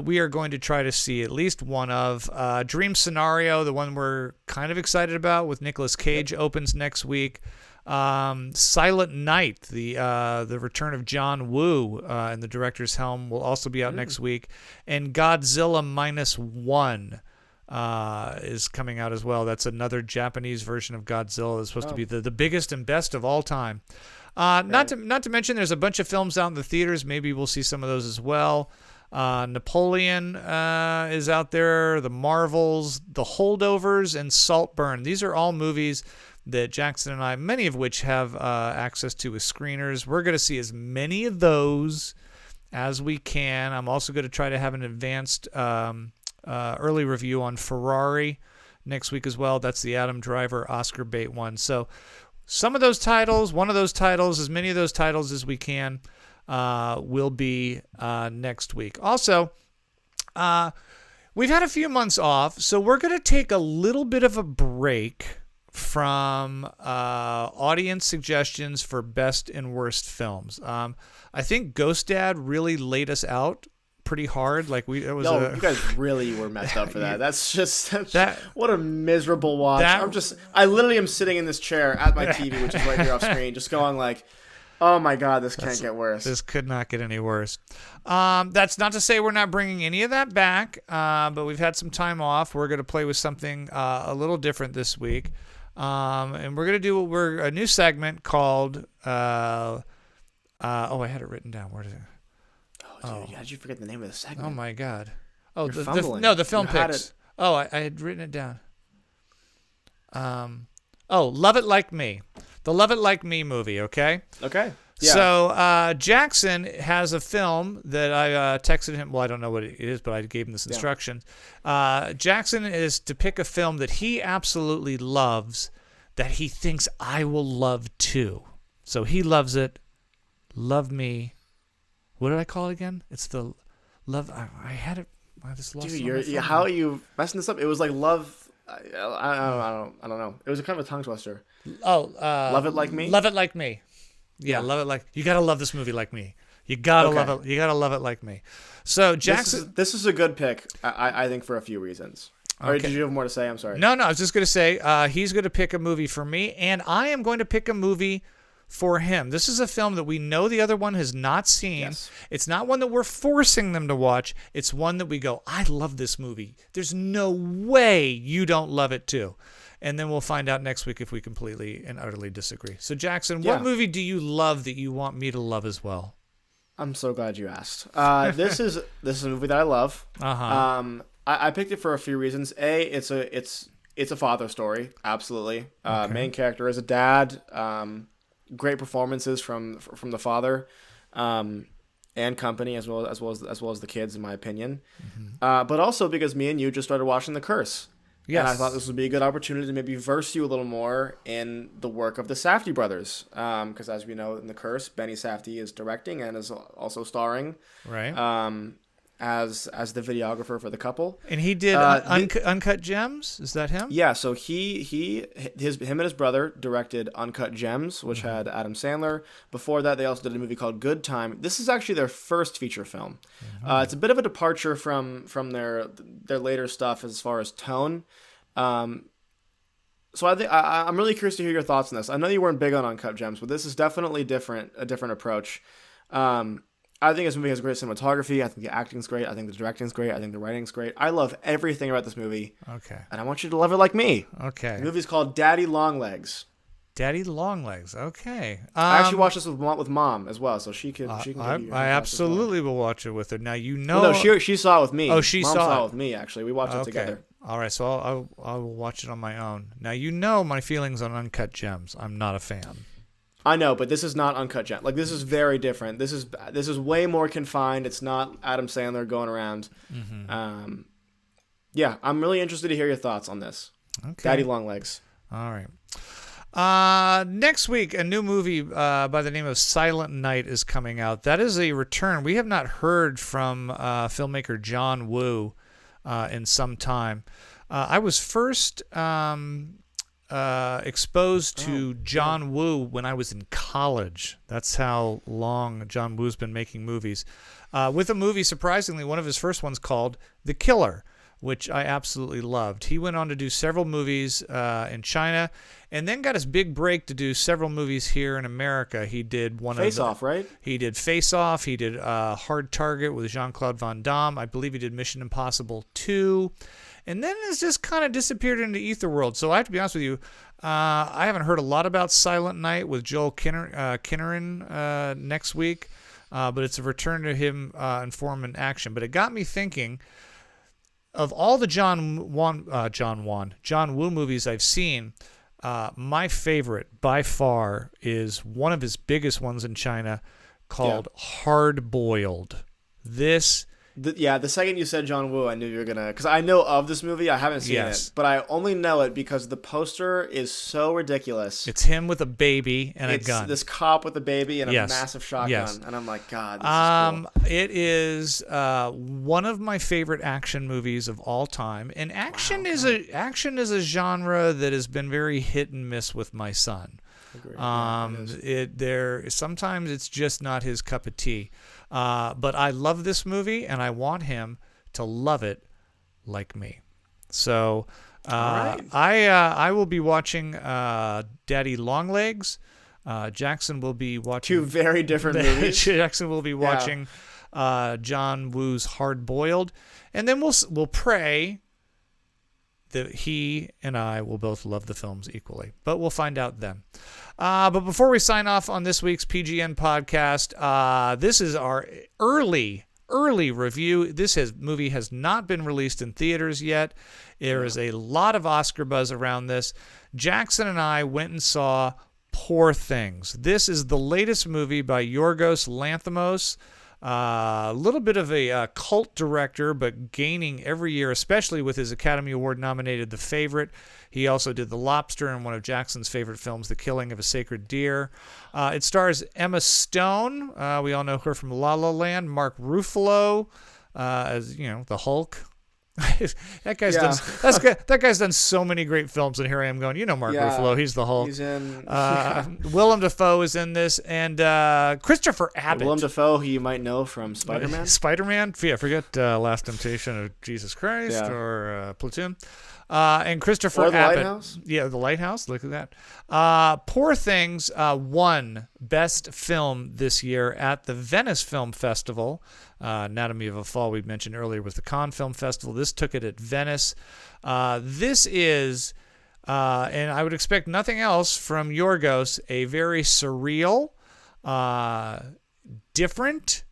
[SPEAKER 10] we are going to try to see at least one of. Dream Scenario, the one we're kind of excited about with Nicolas Cage, opens next week. Silent Night, the return of John Woo in the director's helm, will also be out next week. And Godzilla -1 is coming out as well. That's another Japanese version of Godzilla. It's supposed to be the biggest and best of all time. Not to mention, there's a bunch of films out in the theaters. Maybe we'll see some of those as well. Napoleon is out there. The Marvels, The Holdovers, and Saltburn. These are all movies that Jackson and I, many of which have access to as screeners. We're going to see as many of those as we can. I'm also going to try to have an advanced early review on Ferrari next week as well. That's the Adam Driver Oscar bait one. So some of those titles, one of those titles, as many of those titles as we can, will be next week. Also, we've had a few months off, so we're going to take a little bit of a break from audience suggestions for best and worst films. I think Ghost Dad really laid us out pretty hard. Like you guys really were messed up for that. That's what a miserable watch. I literally am sitting in this chair at my TV, which is right here off screen, just going like, oh my god, this can't get worse. This could not get any worse. That's not to say we're not bringing any of that back, but we've had some time off. We're going to play with something a little different this week, and we're going to do a new segment called. I had it written down. Where did it?
[SPEAKER 9] Oh, dude, how did you forget the name of the segment?
[SPEAKER 10] Oh my god! Oh,
[SPEAKER 9] the
[SPEAKER 10] film picks. Oh, I had written it down. Love It Like Me, the Love It Like Me movie. Okay.
[SPEAKER 9] Okay. Yeah.
[SPEAKER 10] So Jackson has a film that I texted him. Well, I don't know what it is, but I gave him this instruction. Jackson is to pick a film that he absolutely loves, that he thinks I will love too. So he loves it. Love Me. What did I call it again? It's the Love. I had it. I just lost it.
[SPEAKER 9] Dude, how are you messing this up? It was like Love. I don't know. It was a kind of a tongue twister. Love It Like Me.
[SPEAKER 10] Love It Like Me. Yeah, Love It Like. You gotta love this movie like me. You gotta love it. You gotta love it like me. So Jackson,
[SPEAKER 9] this is a good pick. I think for a few reasons. Okay. Or did you have more to say? I'm sorry.
[SPEAKER 10] No. I was just gonna say he's gonna pick a movie for me, and I am going to pick a movie for him. This is a film that we know the other one has not seen.
[SPEAKER 9] Yes.
[SPEAKER 10] It's not one that we're forcing them to watch. It's one that we go, I love this movie. There's no way you don't love it too. And then we'll find out next week if we completely and utterly disagree. So Jackson, what movie do you love that you want me to love as well?
[SPEAKER 9] I'm so glad you asked. This is a movie that I love. I picked it for a few reasons. It's a father story, absolutely. Main character is a dad. Great performances from the father, and company as well as the kids, in my opinion. But also because me and you just started watching The Curse. Yes. And I thought this would be a good opportunity to maybe verse you a little more in the work of the Safdie brothers. Because as we know, in The Curse, Benny Safdie is directing and is also starring.
[SPEAKER 10] Right.
[SPEAKER 9] As the videographer for the couple.
[SPEAKER 10] And he did Uncut Gems? Is that him?
[SPEAKER 9] Yeah, so him and his brother directed Uncut Gems, which had Adam Sandler. Before that, they also did a movie called Good Time. This is actually their first feature film. It's a bit of a departure from their later stuff as far as tone. So I think I'm really curious to hear your thoughts on this. I know you weren't big on Uncut Gems, but this is definitely a different approach. I think this movie has great cinematography. I think the acting's great. I think the directing's great. I think the writing's great. I love everything about this movie.
[SPEAKER 10] Okay.
[SPEAKER 9] And I want you to love it like me.
[SPEAKER 10] Okay.
[SPEAKER 9] The movie's called Daddy Longlegs.
[SPEAKER 10] Daddy Longlegs. Okay.
[SPEAKER 9] I actually watched this with Mom as well, so she can.
[SPEAKER 10] I absolutely will watch it with her. Now you know.
[SPEAKER 9] Well, no, she saw it with me.
[SPEAKER 10] Oh,
[SPEAKER 9] Mom saw it with me. Actually, we watched it together.
[SPEAKER 10] All right, so I will watch it on my own. Now you know my feelings on Uncut Gems. I'm not a fan.
[SPEAKER 9] I know, but this is not Uncut Gems. Like, this is very different. This is way more confined. It's not Adam Sandler going around. Mm-hmm. Yeah, I'm really interested to hear your thoughts on this. Okay. Daddy Longlegs.
[SPEAKER 10] All right. Next week, a new movie by the name of Silent Night is coming out. That is a return. We have not heard from filmmaker John Woo in some time. I was first exposed to John Woo when I was in college. That's how long John Woo's been making movies. With a movie, surprisingly, one of his first ones called The Killer, which I absolutely loved. He went on to do several movies in China, and then got his big break to do several movies here in America. He did
[SPEAKER 9] Face Off, right?
[SPEAKER 10] He did Face Off. He did Hard Target with Jean-Claude Van Damme. I believe he did Mission Impossible 2. And then it's just kind of disappeared into ether world. So I have to be honest with you, I haven't heard a lot about Silent Night with Joel Kinnaman next week, but it's a return to him in form and action. But it got me thinking, of all the John Woo movies I've seen, my favorite by far is one of his biggest ones in China called Hard Boiled.
[SPEAKER 9] The second you said John Woo, I knew you were going to... Because I know of this movie. I haven't seen it. But I only know it because the poster is so ridiculous.
[SPEAKER 10] It's him with a baby and a gun.
[SPEAKER 9] It's this cop with a baby and a massive shotgun. Yes. And I'm like, God, this is cool.
[SPEAKER 10] It is one of my favorite action movies of all time. And action is a genre that has been very hit and miss with my son. Sometimes it's just not his cup of tea. But I love this movie, and I want him to love it like me. So I will be watching Daddy Longlegs. Jackson will be watching...
[SPEAKER 9] Two very different movies.
[SPEAKER 10] Jackson will be watching John Woo's Hard Boiled. And then we'll pray that he and I will both love the films equally. But we'll find out then. But before we sign off on this week's PGN podcast, this is our early review. This movie has not been released in theaters yet. There is a lot of Oscar buzz around this. Jackson and I went and saw Poor Things. This is the latest movie by Yorgos Lanthimos. A little bit of a cult director, but gaining every year, especially with his Academy Award nominated The Favorite. He also did The Lobster and one of Jackson's favorite films, The Killing of a Sacred Deer. It stars Emma Stone. We all know her from La La Land. Mark Ruffalo as the Hulk. That guy's done so many great films, and here I am going, Mark Ruffalo, he's the Hulk.
[SPEAKER 9] He's in.
[SPEAKER 10] Willem Dafoe is in this, and Christopher Abbott.
[SPEAKER 9] Willem Dafoe, who you might know from Spider-Man.
[SPEAKER 10] Spider-Man, forget Last Temptation of Jesus Christ or Platoon. And Christopher
[SPEAKER 9] or the
[SPEAKER 10] Abbott.
[SPEAKER 9] Lighthouse?
[SPEAKER 10] Yeah, The Lighthouse. Look at that. Poor Things won Best Film this year at the Venice Film Festival. Anatomy of a Fall, we mentioned earlier, was the Cannes Film Festival. This took it at Venice. This is, and I would expect nothing else from Yorgos, a very surreal, different,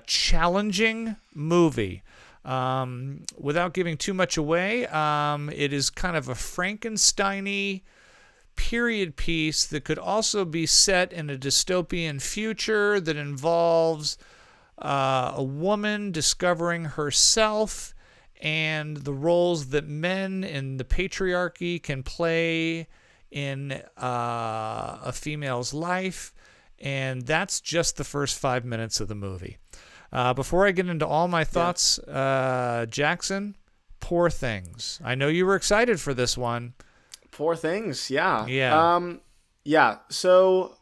[SPEAKER 10] challenging movie. Without giving too much away, it is kind of a Frankenstein-y period piece that could also be set in a dystopian future that involves a woman discovering herself and the roles that men in the patriarchy can play in a female's life. And that's just the first 5 minutes of the movie. Before I get into all my thoughts, Jackson, Poor Things. I know you were excited for this one.
[SPEAKER 9] Poor Things, yeah.
[SPEAKER 10] Yeah.
[SPEAKER 9] So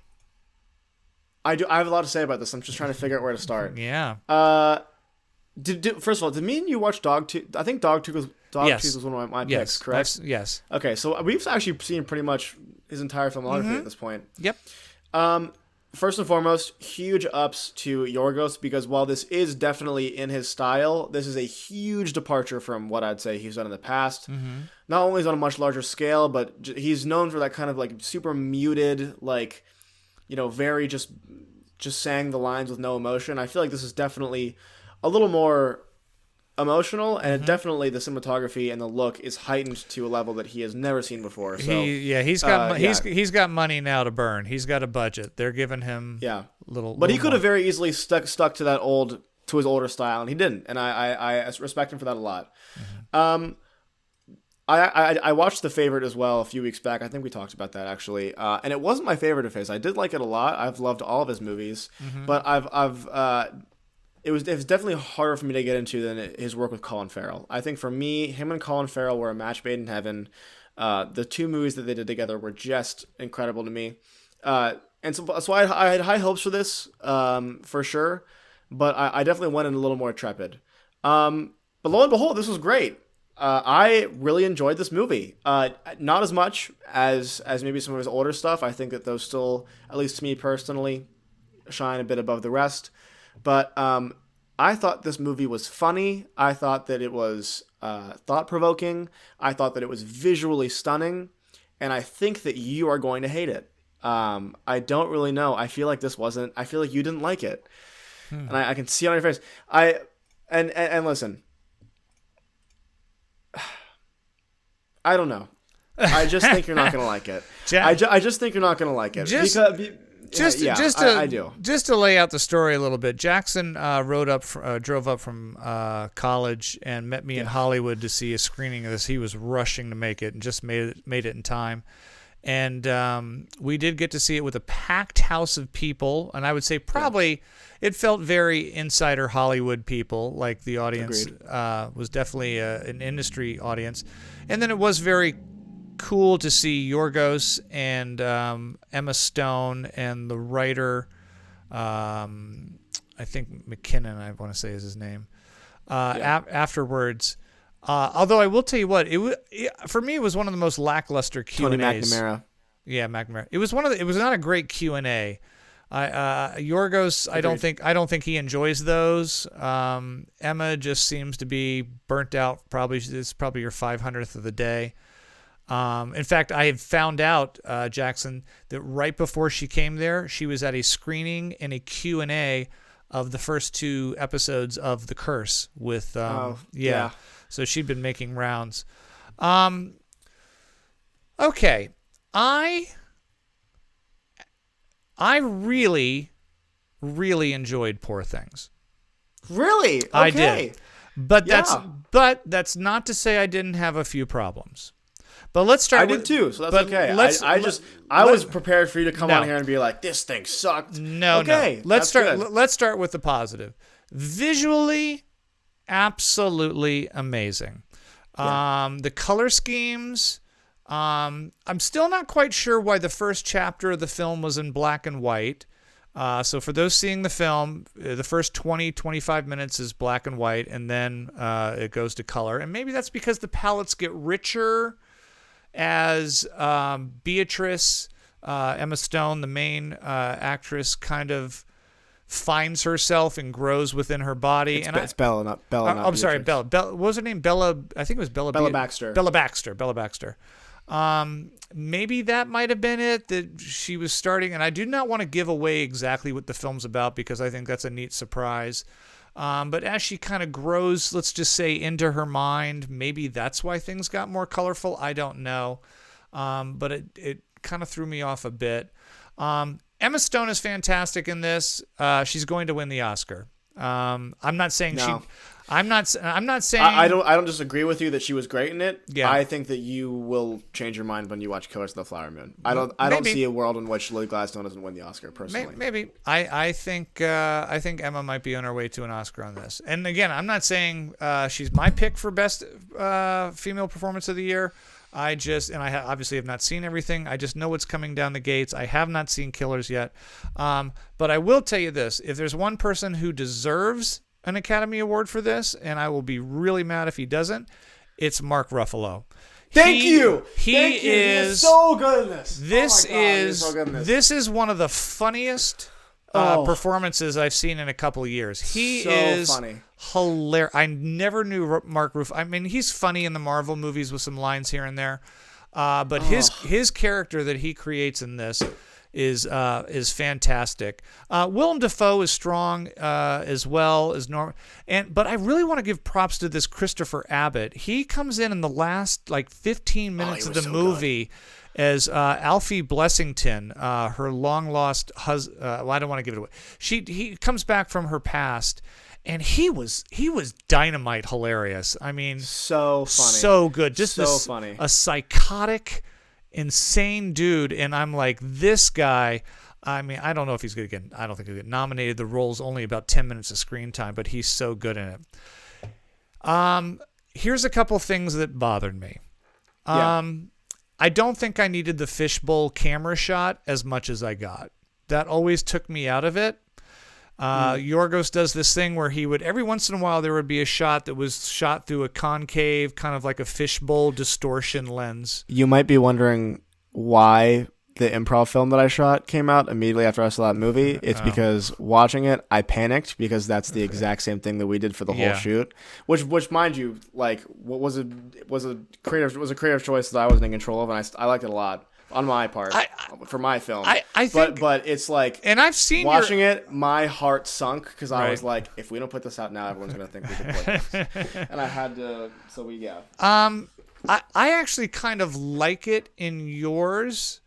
[SPEAKER 9] I have a lot to say about this. I'm just trying to figure out where to start.
[SPEAKER 10] Yeah.
[SPEAKER 9] First of all, did me and you watch Dogtooth? I think Dogtooth was one of my picks, correct?
[SPEAKER 10] Yes.
[SPEAKER 9] Okay, so we've actually seen pretty much his entire filmography at this point.
[SPEAKER 10] Yep.
[SPEAKER 9] First and foremost, huge ups to Yorgos, because while this is definitely in his style, this is a huge departure from what I'd say he's done in the past.
[SPEAKER 10] Mm-hmm.
[SPEAKER 9] Not only is it on a much larger scale, but he's known for that kind of like super muted, like, very just saying the lines with no emotion. I feel like this is definitely a little more emotional, and definitely the cinematography and the look is heightened to a level that he has never seen before. So
[SPEAKER 10] he's got money now to burn. He's got a budget. They're giving him little.
[SPEAKER 9] But he could have very easily stuck to his older style, and he didn't. And I respect him for that a lot. I watched The Favorite as well a few weeks back. I think we talked about that actually, and it wasn't my favorite of his. I did like it a lot. I've loved all of his movies, but it was definitely harder for me to get into than his work with Colin Farrell. I think for me, him and Colin Farrell were a match made in heaven. The two movies that they did together were just incredible to me, and so I had high hopes for this for sure, but I definitely went in a little more trepid. But lo and behold, this was great. I really enjoyed this movie. Not as much as maybe some of his older stuff. I think that those still, at least to me personally, shine a bit above the rest. But I thought this movie was funny. I thought that it was thought-provoking. I thought that it was visually stunning. And I think that you are going to hate it. I don't really know. I feel like I feel like you didn't like it. And I can see it on your face. And listen. I don't know. I just think you're not going to like it. I just think you're not going to like it. I do.
[SPEAKER 10] Just to lay out the story a little bit, Jackson drove up from college and met me in Hollywood to see a screening of this. He was rushing to make it and just made it in time. And we did get to see it with a packed house of people. And I would say probably it felt very insider Hollywood people, like the audience was definitely an industry audience. And then it was very cool to see Yorgos and Emma Stone and the writer, I think McKinnon, I want to say is his name, afterwards. Although I will tell you what, for me it was one of the most lackluster Q&As.
[SPEAKER 9] Tony McNamara.
[SPEAKER 10] Yeah, McNamara. It was it was not a great Q&A. Yorgos, agreed. I don't think he enjoys those. Emma just seems to be burnt out. It's probably your 500th of the day. In fact, I had found out, Jackson, that right before she came there, she was at a screening and a Q&A of the first 2 episodes of The Curse with, So she'd been making rounds. Okay. I really, really enjoyed Poor Things.
[SPEAKER 9] Really? Okay.
[SPEAKER 10] I did. But that's not to say I didn't have a few problems. But let's start.
[SPEAKER 9] I did too, so that's okay. I was prepared for you to come on here and be like, "This thing sucked."
[SPEAKER 10] No. Let's start with the positive. Visually, absolutely amazing. The color schemes. I'm still not quite sure why the first chapter of the film was in black and white. So for those seeing the film, the first 20-25 minutes is black and white, and then it goes to color. And maybe that's because the palettes get richer as Beatrice, Emma Stone, the main actress, kind of finds herself and grows within her body.
[SPEAKER 9] It's Bella, not Bella.
[SPEAKER 10] I'm sorry, Bella. What was her name? Bella. I think it was Bella.
[SPEAKER 9] Bella Baxter.
[SPEAKER 10] Bella Baxter. Maybe that might have been it, that she was starting, and I do not want to give away exactly what the film's about because I think that's a neat surprise. But as she kind of grows, let's just say, into her mind, maybe that's why things got more colorful. I don't know. But it kind of threw me off a bit. Emma Stone is fantastic in this. She's going to win the Oscar. I'm not saying I'm not saying
[SPEAKER 9] I don't disagree with you that she was great in it.
[SPEAKER 10] Yeah.
[SPEAKER 9] I think that you will change your mind when you watch Killers of the Flower Moon. I don't see a world in which Lily Gladstone doesn't win the Oscar personally.
[SPEAKER 10] Maybe. I think Emma might be on her way to an Oscar on this. And again, I'm not saying she's my pick for best female performance of the year. I obviously have not seen everything. I just know what's coming down the gates. I have not seen Killers yet. But I will tell you this. If there's one person who deserves an Academy Award for this, and I will be really mad if he doesn't, it's Mark Ruffalo.
[SPEAKER 9] Thank you.
[SPEAKER 10] He
[SPEAKER 9] is so good in this.
[SPEAKER 10] This is one of the funniest performances I've seen in a couple of years. He is
[SPEAKER 9] funny.
[SPEAKER 10] Hilarious. I never knew Mark Ruffalo. I mean, he's funny in the Marvel movies with some lines here and there, but his character that he creates in this is fantastic. Willem Dafoe is strong as well as Norm. But I really want to give props to this Christopher Abbott. He comes in the last like 15 minutes of the movie as Alfie Blessington, her long lost husband. Well, I don't want to give it away. He comes back from her past. And he was dynamite hilarious. I mean,
[SPEAKER 9] so funny,
[SPEAKER 10] so good, just
[SPEAKER 9] so funny,
[SPEAKER 10] a psychotic, insane dude. And I'm like, this guy. I mean, I don't know if he's gonna get. I don't think he'll get nominated. The role's only about 10 minutes of screen time, but he's so good in it. Here's a couple things that bothered me. I don't think I needed the fishbowl camera shot as much as I got. That always took me out of it. Yorgos does this thing where he would, every once in a while, there would be a shot that was shot through a concave, kind of like a fishbowl distortion lens.
[SPEAKER 9] You might be wondering why the improv film that I shot came out immediately after I saw that movie. It's because watching it, I panicked because that's the exact same thing that we did for the whole shoot. Which, mind you, like, was a creative choice that I wasn't in control of, and I liked it a lot. On my part, for my film, I think, but it's like,
[SPEAKER 10] and I've seen
[SPEAKER 9] watching it, my heart sunk because I was like, if we don't put this out now, everyone's gonna think we could play this, and I had to. So
[SPEAKER 10] I actually kind of like it in yours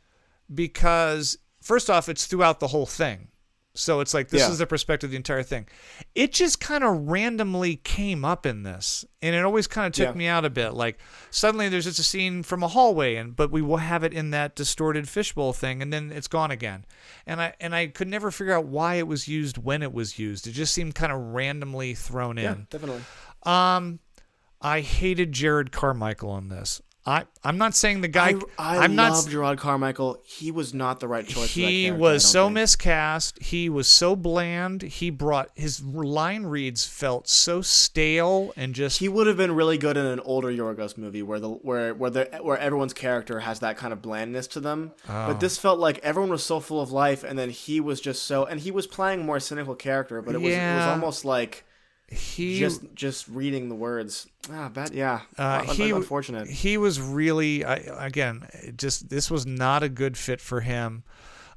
[SPEAKER 10] because first off, it's throughout the whole thing. So it's like, this is the perspective of the entire thing. It just kind of randomly came up in this, and it always kind of took me out a bit. Like, suddenly there's just a scene from a hallway, but we will have it in that distorted fishbowl thing, and then it's gone again. And I could never figure out why it was used when it was used. It just seemed kind of randomly thrown in.
[SPEAKER 9] Yeah, definitely.
[SPEAKER 10] I hated Jared Carmichael in this. I'm not saying the guy.
[SPEAKER 9] I love Gerard Carmichael. He was not the right choice.
[SPEAKER 10] He was so miscast. He was so bland. His line reads felt so stale and just.
[SPEAKER 9] He would have been really good in an older Yorgos movie where everyone's character has that kind of blandness to them. But this felt like everyone was so full of life, and then he was just so. And he was playing a more cynical character, but it was almost like. Just reading the words. Unfortunate.
[SPEAKER 10] He was really this was not a good fit for him.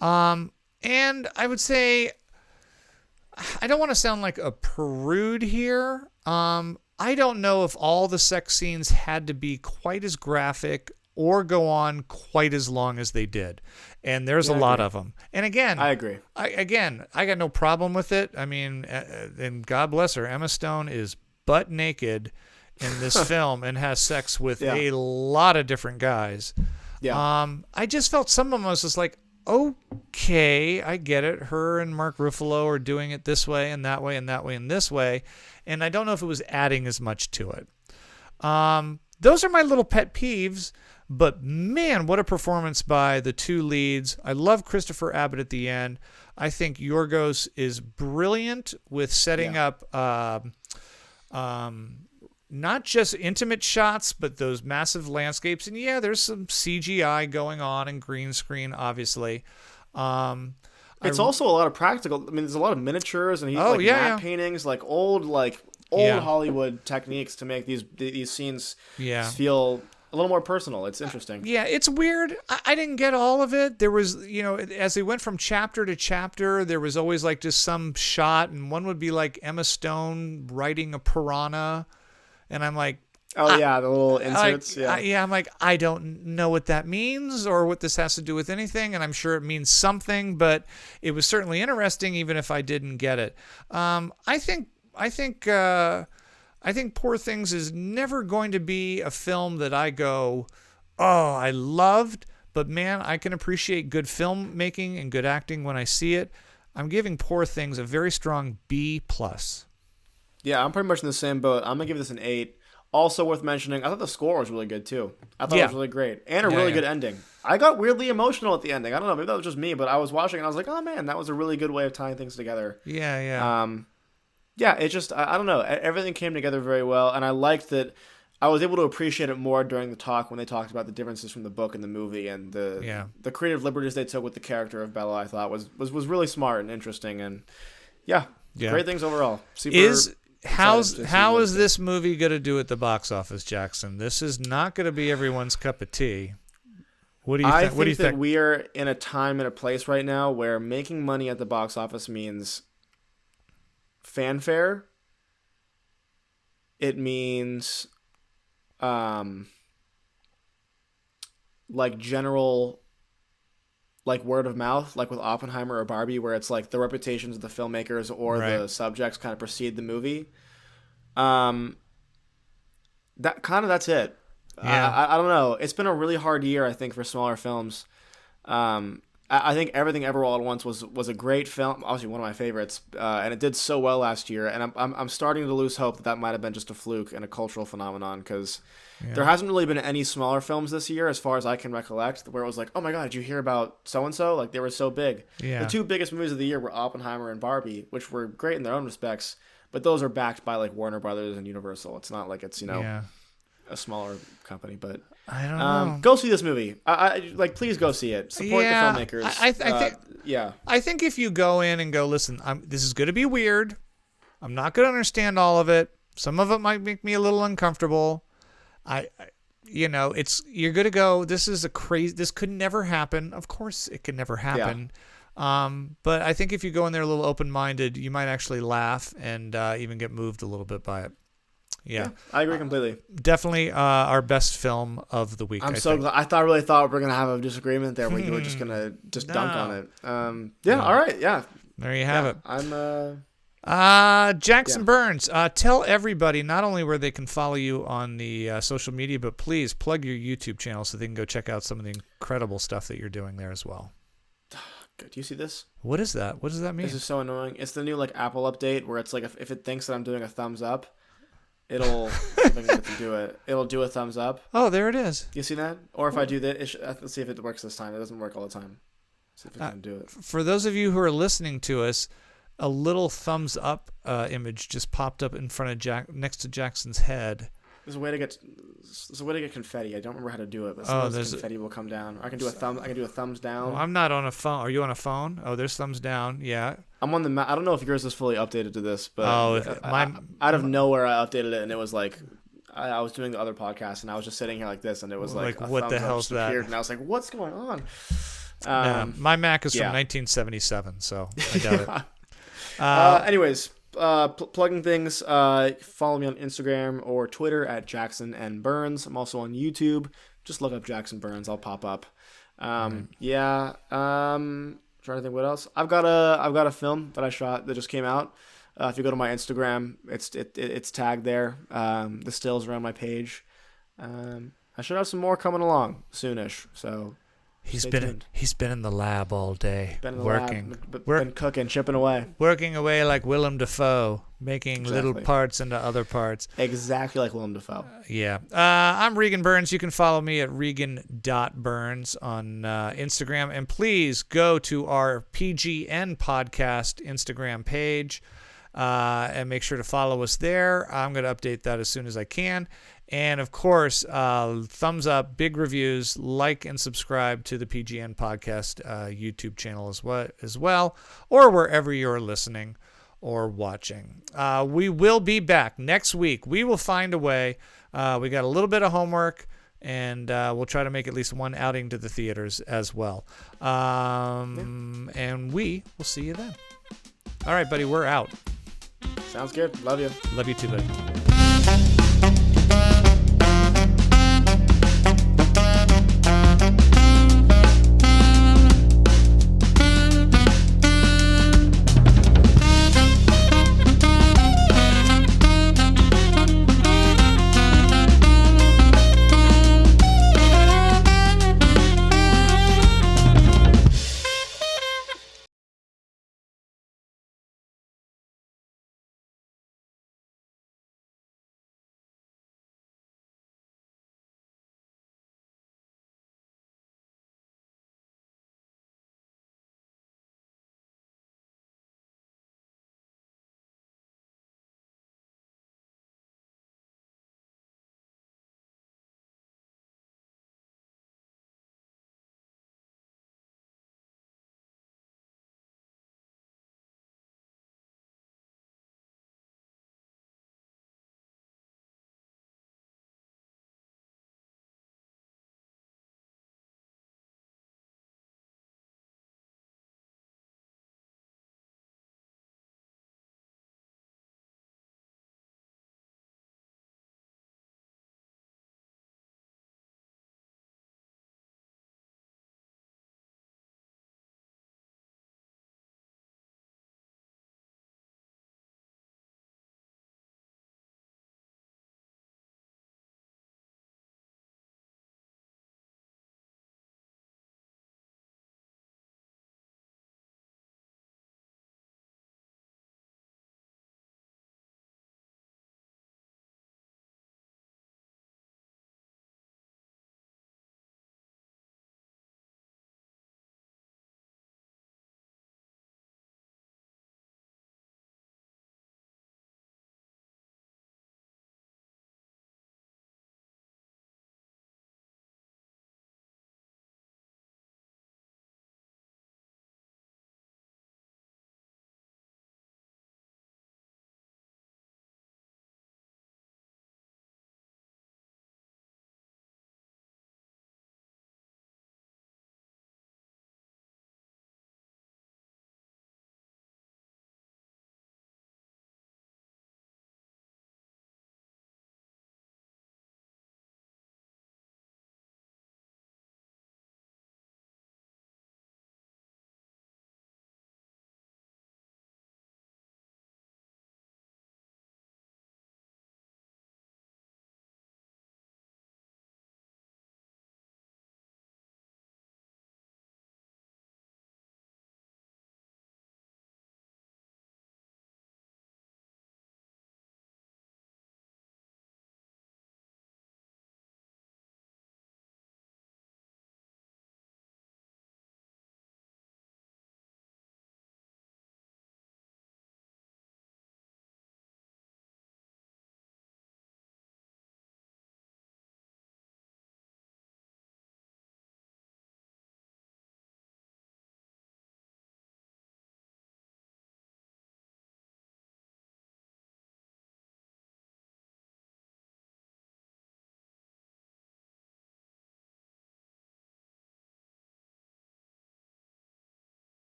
[SPEAKER 10] And I would say I don't want to sound like a prude here. I don't know if all the sex scenes had to be quite as graphic or go on quite as long as they did. And there's a lot of them. And again,
[SPEAKER 9] I agree.
[SPEAKER 10] I got no problem with it. I mean, and God bless her, Emma Stone is butt naked in this film and has sex with a lot of different guys. Yeah. I just felt some of them was just like, okay, I get it. Her and Mark Ruffalo are doing it this way and that way and that way and this way. And I don't know if it was adding as much to it. Those are my little pet peeves. But man, what a performance by the two leads. I love Christopher Abbott at the end. I think Yorgos is brilliant with setting up not just intimate shots, but those massive landscapes. And there's some CGI going on and green screen, obviously.
[SPEAKER 9] It's also a lot of practical. I mean, there's a lot of miniatures and matte paintings, like old Hollywood techniques to make these scenes feel a little more personal. It's interesting.
[SPEAKER 10] Yeah, it's weird. I didn't get all of it. There was, as they went from chapter to chapter, there was always like just some shot, and one would be like Emma Stone riding a piranha, and I'm like,
[SPEAKER 9] the little inserts.
[SPEAKER 10] I'm like, I don't know what that means or what this has to do with anything, and I'm sure it means something, but it was certainly interesting, even if I didn't get it. I think Poor Things is never going to be a film that I go, I loved, but man, I can appreciate good filmmaking and good acting when I see it. I'm giving Poor Things a very strong B+.
[SPEAKER 9] Yeah, I'm pretty much in the same boat. I'm going to give this an 8. Also worth mentioning, I thought the score was really good too. I thought it was really great. And a really good ending. I got weirdly emotional at the ending. I don't know, maybe that was just me, but I was watching and I was like, oh man, that was a really good way of tying things together. It just, I don't know. Everything came together very well, and I liked that I was able to appreciate it more during the talk when they talked about the differences from the book and the movie, and the creative liberties they took with the character of Bella, I thought was really smart and interesting, and great things overall.
[SPEAKER 10] How is this movie going to do at the box office, Jackson? This is not going to be everyone's cup of tea. What do you think? What do you think?
[SPEAKER 9] We are in a time and a place right now where making money at the box office means fanfare. It means, like general, like word of mouth, like with Oppenheimer or Barbie, where it's like the reputations of the filmmakers or the subjects kind of precede the movie. That's it.
[SPEAKER 10] Yeah.
[SPEAKER 9] I don't know. It's been a really hard year, I think, for smaller films. I think Everything Ever All at Once was a great film, obviously one of my favorites, and it did so well last year. And I'm starting to lose hope that might have been just a fluke and a cultural phenomenon, because there hasn't really been any smaller films this year, as far as I can recollect, where it was like, oh my god, did you hear about so and so? Like, they were so big.
[SPEAKER 10] Yeah.
[SPEAKER 9] The two biggest movies of the year were Oppenheimer and Barbie, which were great in their own respects, but those are backed by like Warner Brothers and Universal. It's not like it's a smaller company, but
[SPEAKER 10] I don't know.
[SPEAKER 9] Go see this movie. I like, please go see it. Support the filmmakers.
[SPEAKER 10] I think. I think if you go in and go, listen, this is going to be weird. I'm not going to understand all of it. Some of it might make me a little uncomfortable. You're going to go. This could never happen. Of course, it could never happen. Yeah. But I think if you go in there a little open-minded, you might actually laugh and even get moved a little bit by it. Yeah,
[SPEAKER 9] I agree completely.
[SPEAKER 10] Definitely our best film of the week.
[SPEAKER 9] I'm so glad. I really thought we were gonna have a disagreement there, where you were just gonna dunk on it. All right, yeah.
[SPEAKER 10] There you have it.
[SPEAKER 9] I'm
[SPEAKER 10] Jackson Burns. Tell everybody not only where they can follow you on the social media, but please plug your YouTube channel so they can go check out some of the incredible stuff that you're doing there as well.
[SPEAKER 9] Do you see this?
[SPEAKER 10] What is that? What does that mean?
[SPEAKER 9] This is so annoying. It's the new like Apple update where it's like if it thinks that I'm doing a thumbs up, it'll if I can get to do it. It'll do a thumbs up.
[SPEAKER 10] Oh, there it is.
[SPEAKER 9] You see that? Or if I do that, let's see if it works this time. It doesn't work all the time. See if it can do it.
[SPEAKER 10] For those of you who are listening to us, a little thumbs up image just popped up in front of next to Jackson's head.
[SPEAKER 9] There's a way to get confetti. I don't remember how to do it, but confetti will come down. Or I can do a thumbs down.
[SPEAKER 10] Well, I'm not on a phone. Are you on a phone? Oh, there's thumbs down. Yeah.
[SPEAKER 9] I'm on the. I don't know if yours is fully updated to this, but
[SPEAKER 10] out
[SPEAKER 9] of nowhere I updated it, and it was like I was doing the other podcast, and I was just sitting here like this, and it was like
[SPEAKER 10] what the hell's that?
[SPEAKER 9] And I was like, what's going on?
[SPEAKER 10] My Mac is from 1977, so I doubt it.
[SPEAKER 9] Anyways. Plugging things, follow me on Instagram or Twitter at Jackson N. Burns. I'm also on YouTube. Just look up Jackson Burns. I'll pop up. Trying to think what else. I've got a film that I shot that just came out. If you go to my Instagram, it's tagged there. The stills are on my page. I should have some more coming along soonish. So
[SPEAKER 10] he's been in the lab all day, working,
[SPEAKER 9] been cooking, chipping away,
[SPEAKER 10] working away like Willem Dafoe, making little parts into other parts.
[SPEAKER 9] Exactly like Willem Dafoe.
[SPEAKER 10] Yeah. I'm Regan Burns. You can follow me at regan.burns on Instagram, and please go to our PGN podcast Instagram page and make sure to follow us there. I'm going to update that as soon as I can. And, of course, thumbs up, big reviews, like and subscribe to the PGN Podcast YouTube channel as well, or wherever you're listening or watching. We will be back next week. We will find a way. We got a little bit of homework, and we'll try to make at least one outing to the theaters as well. And we will see you then. All right, buddy, we're out.
[SPEAKER 9] Sounds good. Love you.
[SPEAKER 10] Love you too, buddy.